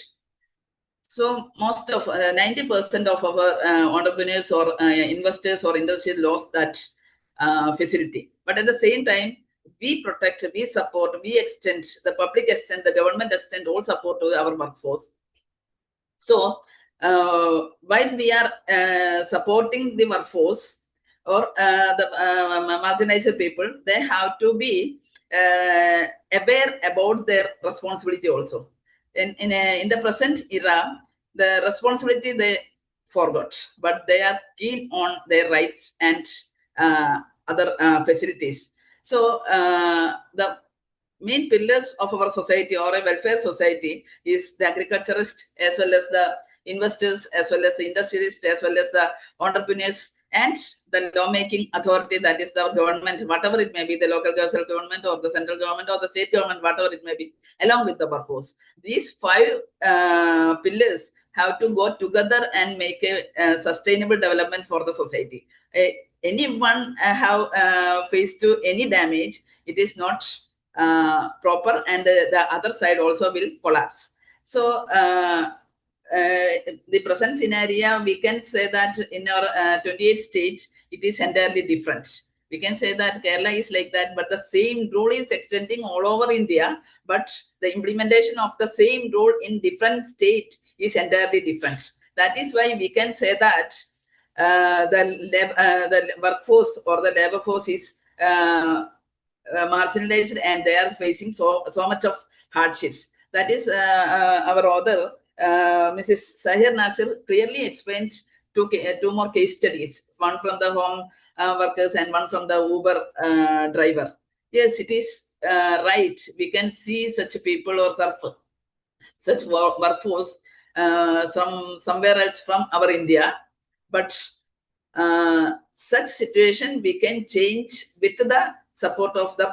So most of 90% of our entrepreneurs or investors or industry lost that facility. But at the same time, we protect, we support, we extend, the public extend, the government extend all support to our workforce. So while we are supporting the workforce or the marginalized people, they have to be aware about their responsibility also. In the present era, the responsibility they forgot, but they are keen on their rights and other facilities. So the main pillars of our society or a welfare society is the agriculturists as well as the investors, as well as the industrialists, as well as the entrepreneurs, and the lawmaking authority, that is the government, whatever it may be, the local government or the central government or the state government, whatever it may be, along with the workforce. These 5 pillars have to go together and make a sustainable development for the society. Anyone have faced to any damage, it is not proper, and the other side also will collapse. So the present scenario, we can say that in our 28 states, it is entirely different. We can say that Kerala is like that, but the same rule is extending all over India, but the implementation of the same rule in different states is entirely different. That is why we can say that the workforce or the labor force is marginalized, and they are facing so much of hardships. That is our author, Mrs. Sahir Nasir, clearly explained 2 more case studies, one from the home workers and one from the Uber driver. Yes, it is right. We can see such people or such workforce somewhere else from our India, but such situation we can change with the support of the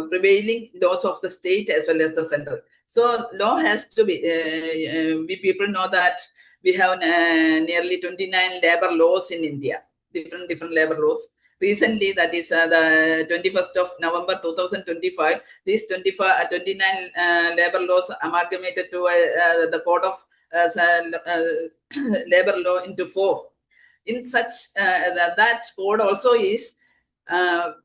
prevailing laws of the state as well as the central. So law has to be, we people know that we have nearly 29 labor laws in India, different labor laws. Recently, that is the 21st of November 2025, these 29 labor laws amalgamated to the Code of Labor Law into 4. In such, that code also is,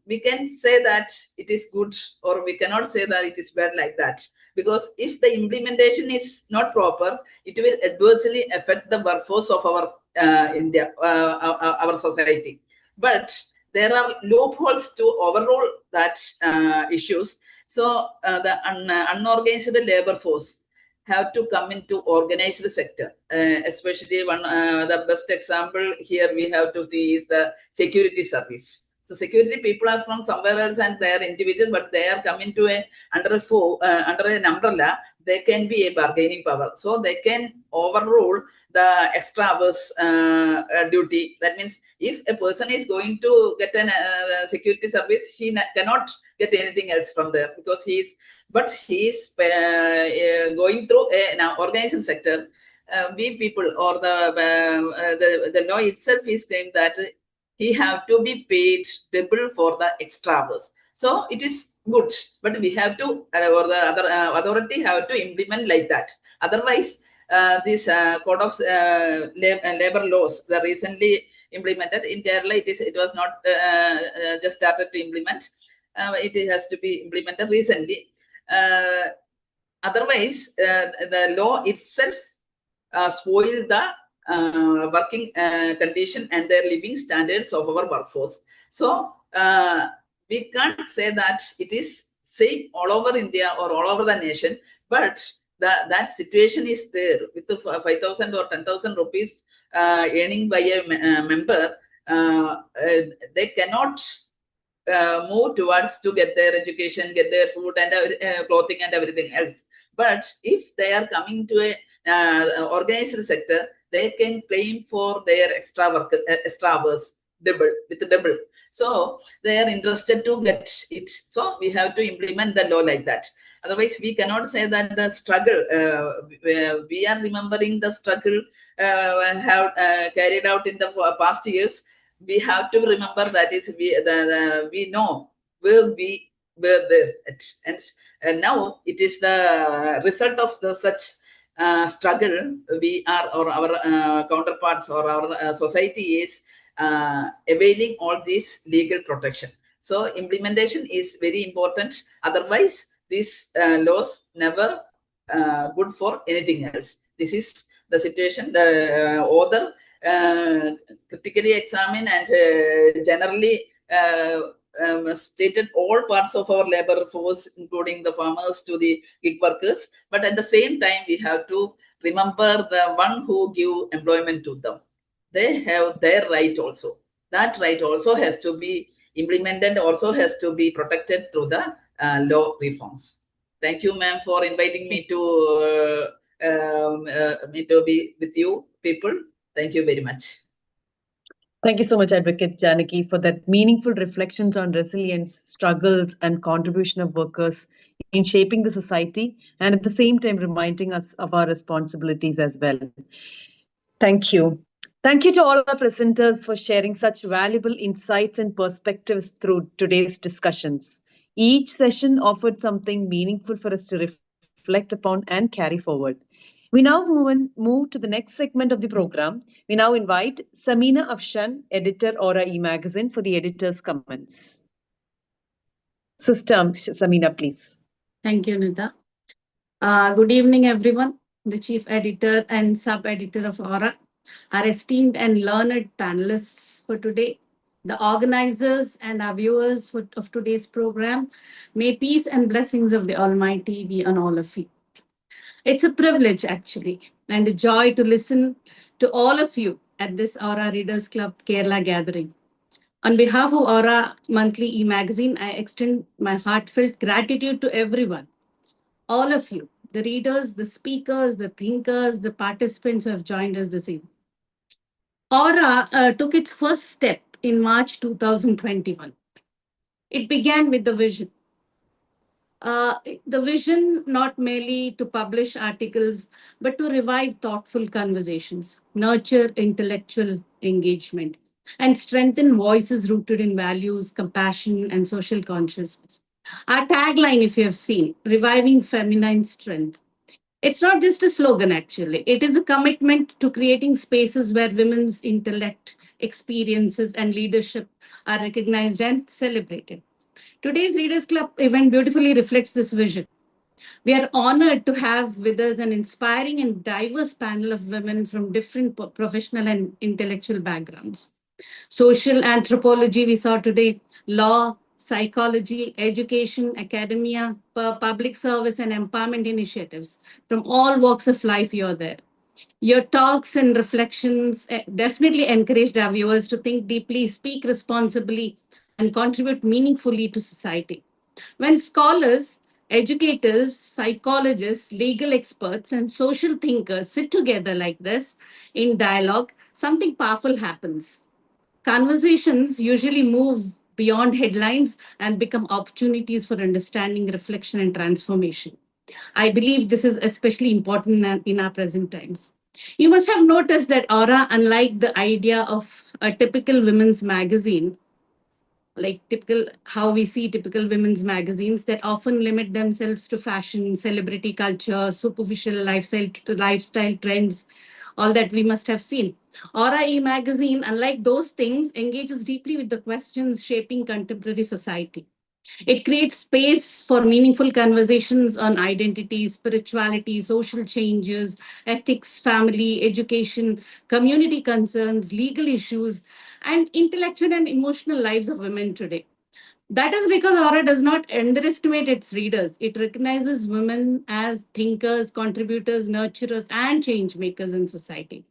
we can say that it is good, or we cannot say that it is bad like that. Because if the implementation is not proper, it will adversely affect the workforce of our India, our society. But there are loopholes to overrule that issues. So the unorganized labor force have to come into organized sector, especially the best example here we have to see is the security service. So security people are from somewhere else and they are individual, but they are coming to under an umbrella. They can be a bargaining power, so they can overrule the extra hours duty. That means if a person is going to get a security service, he cannot get anything else from there because he is going through an organized sector. We people or the law itself is saying that he have to be paid double for the extra hours. So it is good, but we have to, or the other authority have to implement like that. Otherwise, this Code of Labor laws, the recently implemented in Kerala, it was not just started to implement. It has to be implemented recently. Otherwise, the law itself spoil the working condition and their living standards of our workforce. So we can't say that it is same all over India or all over the nation, but that situation is there with the 5,000 or 10,000 rupees earning by a member. they cannot move towards to get their education, get their food and clothing and everything else. But if they are coming to a organized sector, they can claim for their extra work, extra hours, double. So they are interested to get it. So we have to implement the law like that. Otherwise, we cannot say that the struggle, we are remembering the struggle have carried out in the past years. We have to remember that is we know where we were there at. And now it is the result of the such struggle we are, or our counterparts or our society is availing all this legal protection. So implementation is very important. Otherwise, these laws never good for anything else. This is the situation. The author critically examine and generally stated all parts of our labor force, including the farmers to the gig workers. But at the same time, we have to remember the one who give employment to them. They have their right also. That right also has to be implemented, also has to be protected through the law reforms. Thank you, ma'am, for inviting me to be with you people. Thank you very much. Thank you so much, Advocate Janaki, for that meaningful reflections on resilience, struggles, and contribution of workers in shaping the society, and at the same time reminding us of our responsibilities as well. Thank you. Thank you to all our presenters for sharing such valuable insights and perspectives through today's discussions. Each session offered something meaningful for us to reflect upon and carry forward. We now move to the next segment of the program. We now invite Samina Afshan, editor, Aura e-Magazine, for the editor's comments. Sister Samina, please. Thank you, Nida. Good evening, everyone. The chief editor and sub-editor of Aura, our esteemed and learned panelists for today, the organizers and our viewers of today's program. May peace and blessings of the Almighty be on all of you. It's a privilege, actually, and a joy to listen to all of you at this Aura Readers Club Kerala gathering. On behalf of Aura Monthly e-Magazine, I extend my heartfelt gratitude to everyone, all of you, the readers, the speakers, the thinkers, the participants who have joined us this evening. Aura took its first step in March 2021. It began with the vision. The vision not merely to publish articles, but to revive thoughtful conversations, nurture intellectual engagement, and strengthen voices rooted in values, compassion, and social consciousness. Our tagline, if you have seen, reviving feminine strength. It's not just a slogan, actually. It is a commitment to creating spaces where women's intellect, experiences, and leadership are recognized and celebrated. Today's Readers Club event beautifully reflects this vision. We are honored to have with us an inspiring and diverse panel of women from different professional and intellectual backgrounds. Social anthropology, we saw today, law, psychology, education, academia, public service, and empowerment initiatives. From all walks of life, you're there. Your talks and reflections definitely encouraged our viewers to think deeply, speak responsibly, and contribute meaningfully to society. When scholars, educators, psychologists, legal experts, and social thinkers sit together like this in dialogue, something powerful happens. Conversations usually move beyond headlines and become opportunities for understanding, reflection, and transformation. I believe this is especially important in our present times. You must have noticed that Aura, unlike the idea of a typical women's magazine, like how we see typical women's magazines that often limit themselves to fashion, celebrity culture, superficial lifestyle trends, all that we must have seen. Aura e-Magazine, unlike those things, engages deeply with the questions shaping contemporary society. It creates space for meaningful conversations on identity, spirituality, social changes, ethics, family, education, community concerns, legal issues, and intellectual and emotional lives of women today. That is because Aura does not underestimate its readers. It recognizes women as thinkers, contributors, nurturers, and change makers in society.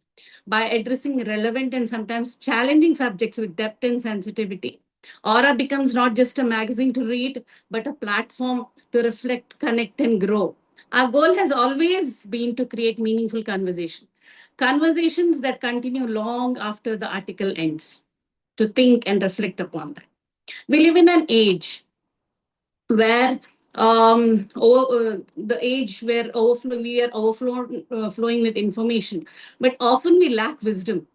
By addressing relevant and sometimes challenging subjects with depth and sensitivity, Aura becomes not just a magazine to read, but a platform to reflect, connect, and grow. Our goal has always been to create meaningful conversations that continue long after the article ends, to think and reflect upon that. We live in an age where the age where we are flowing with information, but often we lack wisdom.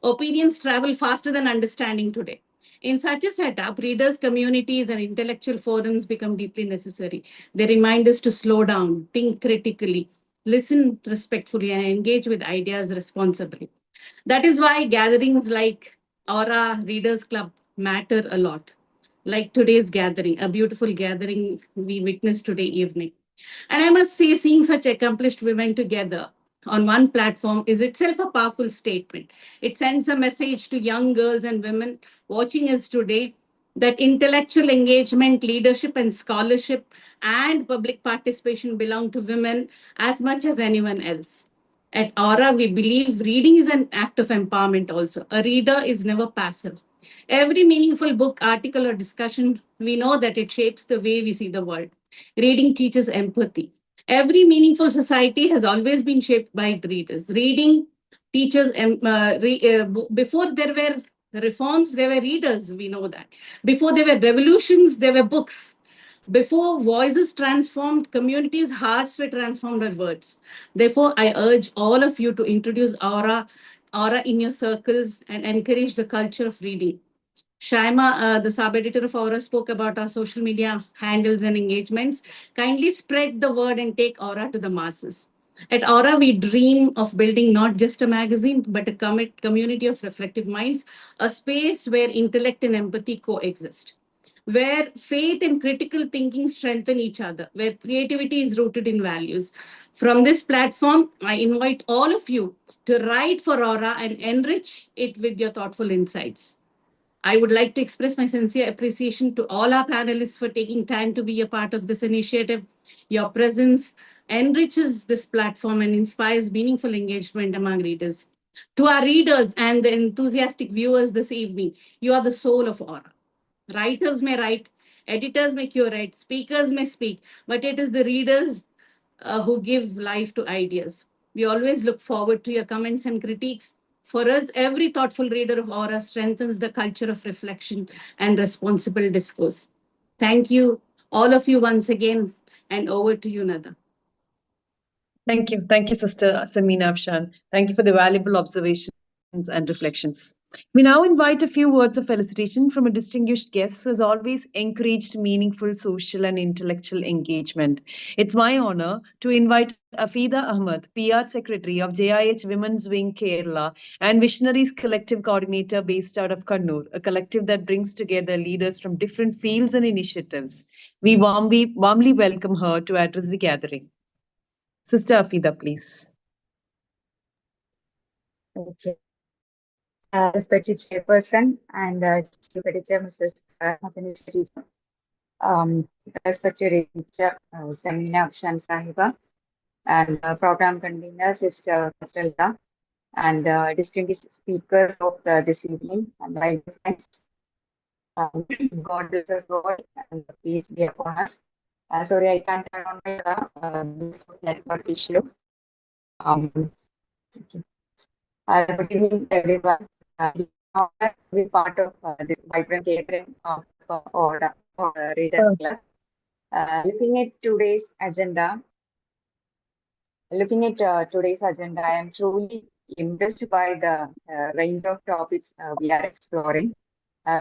Opinions travel faster than understanding today. In such a setup, readers, communities, and intellectual forums become deeply necessary. They remind us to slow down, think critically, listen respectfully, and engage with ideas responsibly. That is why gatherings like Aura Readers Club matter a lot. Like today's gathering, a beautiful gathering we witnessed today evening. And I must say, seeing such accomplished women together on one platform is itself a powerful statement. It sends a message to young girls and women watching us today that intellectual engagement, leadership, and scholarship and public participation belong to women as much as anyone else. At Aura, we believe reading is an act of empowerment also. A reader is never passive. Every meaningful book, article, or discussion, we know that it shapes the way we see the world. Reading teaches empathy. Every meaningful society has always been shaped by readers. Reading teaches, before there were reforms, there were readers, we know that. Before there were revolutions, there were books. Before voices transformed communities, hearts were transformed by words. Therefore, I urge all of you to introduce Aura in your circles and encourage the culture of reading. Shaima, the sub-editor of Aura, spoke about our social media handles and engagements. Kindly spread the word and take Aura to the masses. At Aura, we dream of building not just a magazine, but a community of reflective minds, a space where intellect and empathy coexist, where faith and critical thinking strengthen each other, where creativity is rooted in values. From this platform, I invite all of you to write for Aura and enrich it with your thoughtful insights. I would like to express my sincere appreciation to all our panelists for taking time to be a part of this initiative. Your presence enriches this platform and inspires meaningful engagement among readers. To our readers and the enthusiastic viewers this evening, you are the soul of Aura. Writers may write, editors may curate, speakers may speak, but it is the readers who give life to ideas. We always look forward to your comments and critiques. For us, every thoughtful reader of Aura strengthens the culture of reflection and responsible discourse. Thank you, all of you once again, and over to you, Nada. Thank you. Thank you, Sister Samina Afshan. Thank you for the valuable observations and reflections. We now invite a few words of felicitation from a distinguished guest who has always encouraged meaningful social and intellectual engagement. It's my honor to invite Afida Ahmed, PR Secretary of JIH Women's Wing Kerala and Visionaries Collective Coordinator based out of Kannur, a collective that brings together leaders from different fields and initiatives. We warmly welcome her to address the gathering. Sister Afida, please. Okay. Respected Chairperson and Chief Editor, Mrs. Respected Editor, Samina Afshan Sahiba, and Program Convener, Sister Kasralda, and distinguished speakers of this evening, and my friends. God bless us all, and peace be upon us. Sorry, I can't turn on my this network issue. Good evening, everyone. Be part of this vibrant gathering of Aura Readers Club. Looking at today's agenda, I am truly impressed by the range of topics we are exploring,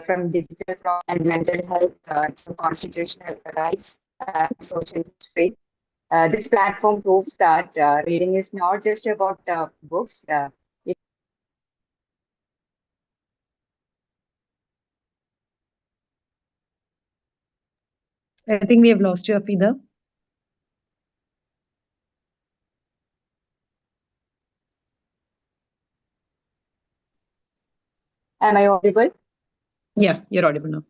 from digital fraud and mental health to constitutional rights, social history. This platform proves that reading is not just about books. I think we have lost you, Afida. Am I audible? Yeah, you're audible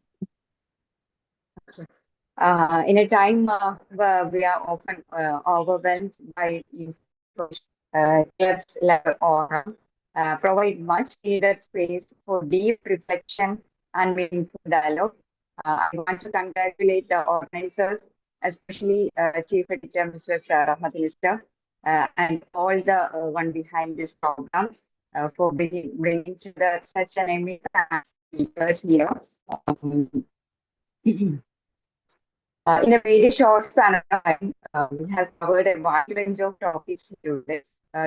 now. In a time where we are often overwhelmed by clubs like Aura provide much needed space for deep reflection and meaningful dialogue. I want to congratulate the organizers, especially Chief Editor Mrs. Rahmatul and all the one behind this program for bringing to the such an amazing speakers here. In a very short span of time, we have covered a wide range of topics today.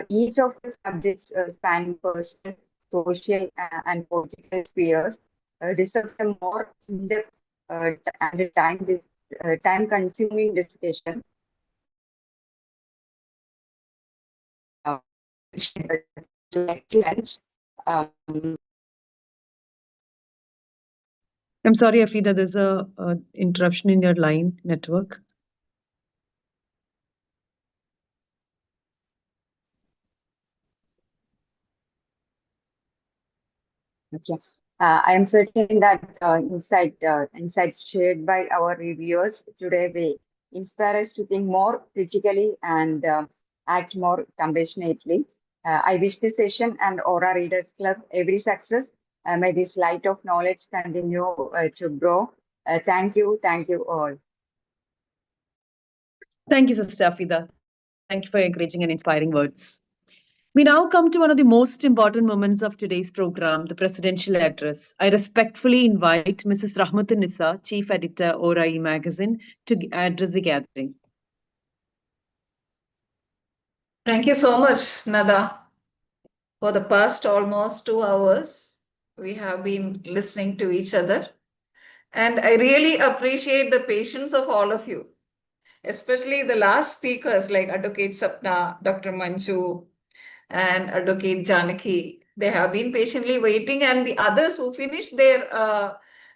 Each of the subjects spanning personal, social, and political spheres deserves a more in-depth and time-consuming discussion. Excellent. I'm sorry, Afida, there's a interruption in your line network. Okay. I am certain that insights shared by our reviewers today will inspire us to think more critically and act more compassionately. I wish this session and Aura Readers Club every success. May this light of knowledge continue to grow. Thank you all. Thank you, Sister Afida. Thank you for your encouraging and inspiring words. We now come to one of the most important moments of today's program, the presidential address. I respectfully invite Mrs. Rahmatun-Nisa, Chief Editor, Aura E-Magazine, to address the gathering. Thank you so much, Nada. For the past almost 2 hours, we have been listening to each other. And I really appreciate the patience of all of you, especially the last speakers like Advocate Sapna, Dr. Manju, and Advocate Janaki. They have been patiently waiting, and the others who finished their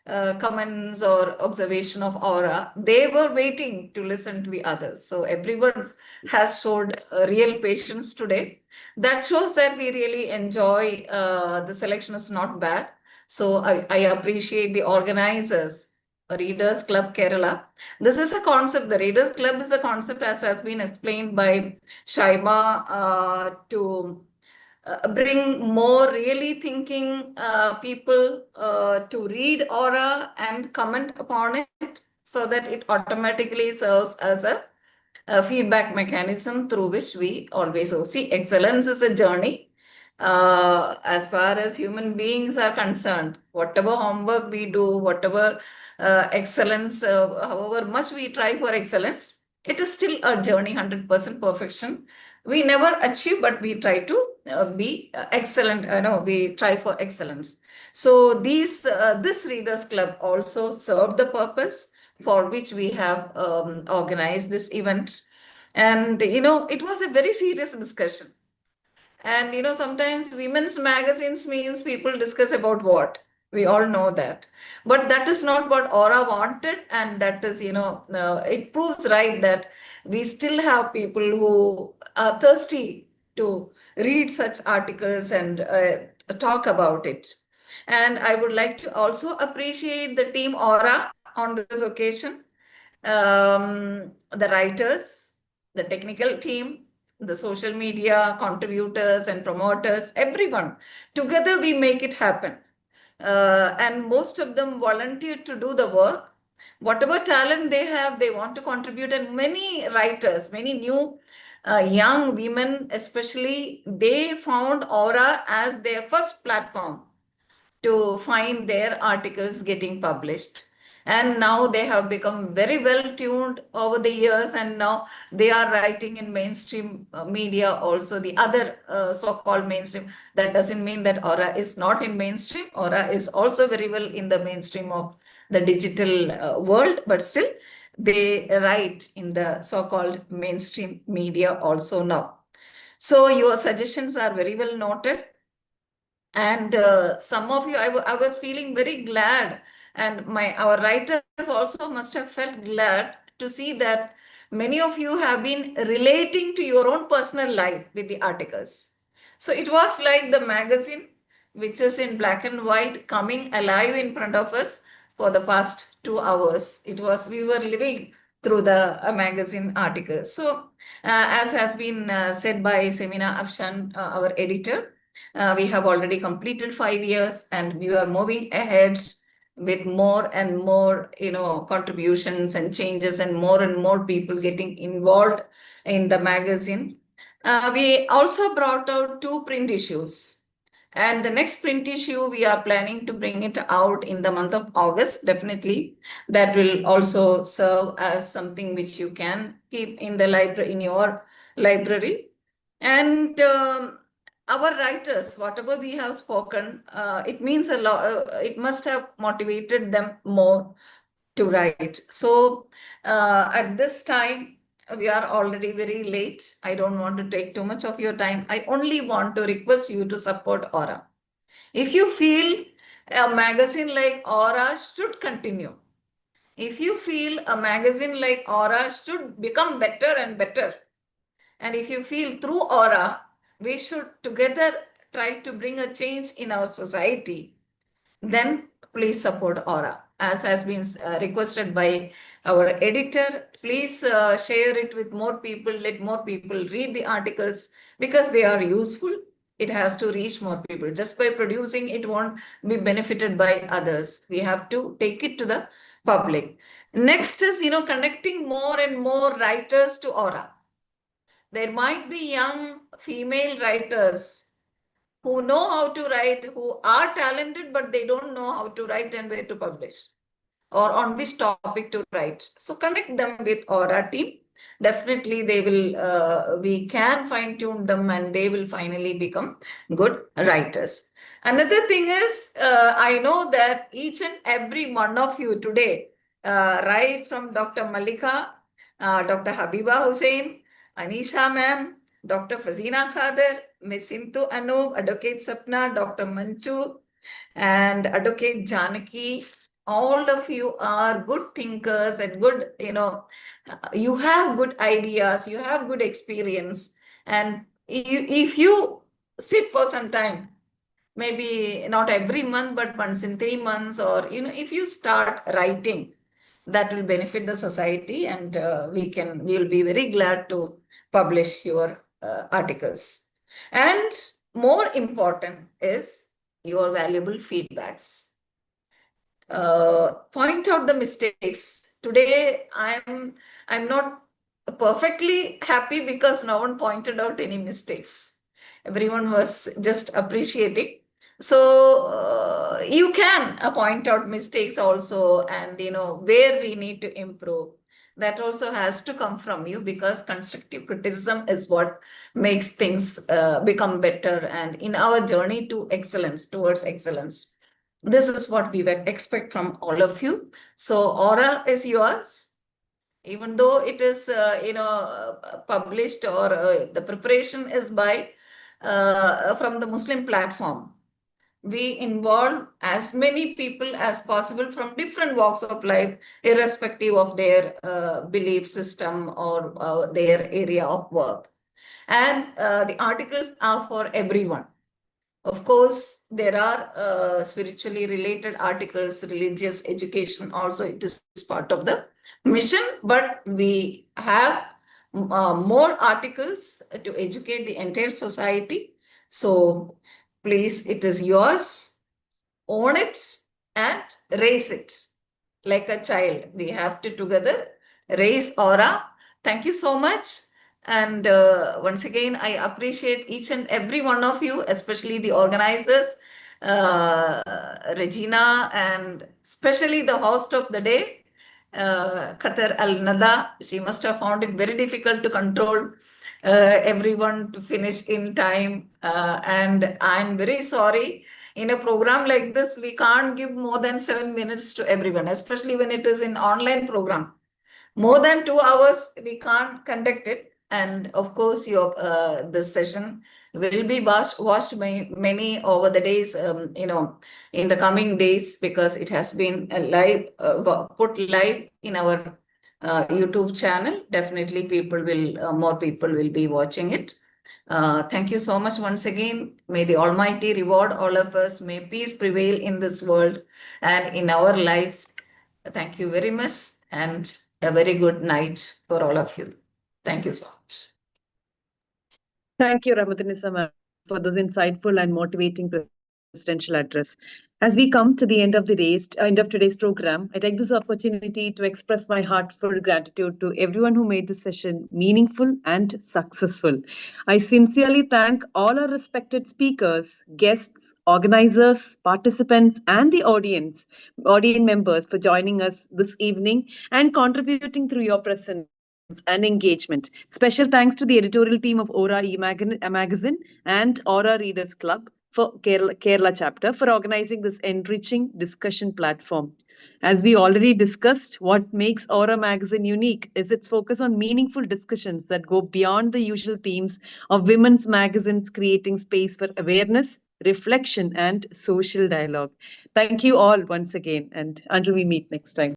comments or observation of Aura, they were waiting to listen to the others. So everyone has showed real patience today. That shows that we really enjoy, the selection is not bad. So I appreciate the organizers, Readers Club Kerala. This is a concept, the Readers Club is a concept as has been explained by Shaima to bring more really thinking people to read Aura and comment upon it so that it automatically serves as a feedback mechanism through which we always see. Excellence is a journey. As far as human beings are concerned, whatever homework we do, whatever excellence, however much we try for excellence, it is still a journey, 100% perfection. We never achieve, but we try to be excellent. We try for excellence. So this Readers Club also served the purpose for which we have organized this event. And, it was a very serious discussion. And, sometimes women's magazines means people discuss about what? We all know that. But that is not what Aura wanted. And that is, it proves right that we still have people who are thirsty to read such articles and talk about it. And I would like to also appreciate the team Aura on this occasion, the writers, the technical team, the social media contributors and promoters, everyone. Together we make it happen. And most of them volunteered to do the work. Whatever talent they have, they want to contribute. And many writers, many new young women especially, they found Aura as their first platform to find their articles getting published. And now they have become very well tuned over the years, and now they are writing in mainstream media also, the other so-called mainstream. That doesn't mean that Aura is not in mainstream. Aura is also very well in the mainstream of the digital world, but still they write in the so-called mainstream media also now. So your suggestions are very well noted. And some of you, I was feeling very glad, and our writers also must have felt glad to see that many of you have been relating to your own personal life with the articles. So it was like the magazine, which is in black and white, coming alive in front of us for the past 2 hours. We were living through the magazine articles. So as has been said by Semina Afshan, our editor, We have already completed 5 years, and we are moving ahead with more and more, contributions and changes, and more people getting involved in the magazine. We also brought out 2 print issues. And the next print issue, we are planning to bring it out in the month of August, definitely. That will also serve as something which you can keep in the library, in your library. And our writers, whatever we have spoken, it means a lot. It must have motivated them more to write. So at this time, we are already very late. I don't want to take too much of your time. I only want to request you to support Aura. If you feel a magazine like Aura should continue, if you feel a magazine like Aura should become better and better, and if you feel through Aura, we should together try to bring a change in our society, then please support Aura. As has been requested by our editor, please share it with more people, let more people read the articles, because they are useful. It has to reach more people. Just by producing, it won't be benefited by others. We have to take it to the public. Next is, connecting more and more writers to Aura. There might be young female writers who know how to write, who are talented, but they don't know how to write and where to publish, or on which topic to write. So connect them with Aura team. Definitely they will, we can fine tune them, and they will finally become good writers. Another thing is, I know that each and every one of you today, right from Dr. Malika, Dr. Habiba Hussain, Anisha ma'am, Dr. Fazina Khader, Ms. Sintu Anoop, Advocate Sapna, Dr. Manchu, and Advocate Janaki, all of you are good thinkers and good, you have good ideas, you have good experience. And if you sit for some time, maybe not every month, but once in 3 months, or, if you start writing, that will benefit the society, and we will be very glad to publish your articles. And more important is your valuable feedbacks. Point out the mistakes. Today, I'm not perfectly happy because no one pointed out any mistakes. Everyone was just appreciating. So you can point out mistakes also, and where we need to improve. That also has to come from you, because constructive criticism is what makes things become better, and in our journey to excellence, towards excellence. This is what we expect from all of you. So Aura is yours. Even though it is, published, or the preparation is by from the Muslim platform, we involve as many people as possible from different walks of life, irrespective of their belief system or their area of work. And the articles are for everyone. Of course, there are spiritually related articles, religious education also, it is part of the mission, but we have more articles to educate the entire society. So please, it is yours, own it and raise it like a child. We have to together raise Aura. Thank you so much. And once again, I appreciate each and every one of you, especially the organizers, Regina, and especially the host of the day, Qatar Al-Nada. She must have found it very difficult to control everyone to finish in time. And I'm very sorry. In a program like this, we can't give more than 7 minutes to everyone, especially when it is an online program. More than 2 hours, we can't conduct it. And of course, your this session will be watched by many over the days, in the coming days, because it has been live, put live in our YouTube channel. Definitely, more people will be watching it. Thank you so much once again. May the Almighty reward all of us. May peace prevail in this world and in our lives. Thank you very much, and a very good night for all of you. Thank you so much. Thank you, Rahmatullah ma'am. for this insightful and motivating presidential address. As we come to the end of today's program, I take this opportunity to express my heartfelt gratitude to everyone who made this session meaningful and successful. I sincerely thank all our respected speakers, guests, organizers, participants, and the audience members for joining us this evening and contributing through your presence and engagement. Special thanks to the editorial team of Aura Magazine and Aura Readers Club for Kerala chapter for organizing this enriching discussion platform. As we already discussed, what makes Aura Magazine unique is its focus on meaningful discussions that go beyond the usual themes of women's magazines, creating space for awareness, reflection, and social dialogue. Thank you all once again, and until we meet next time.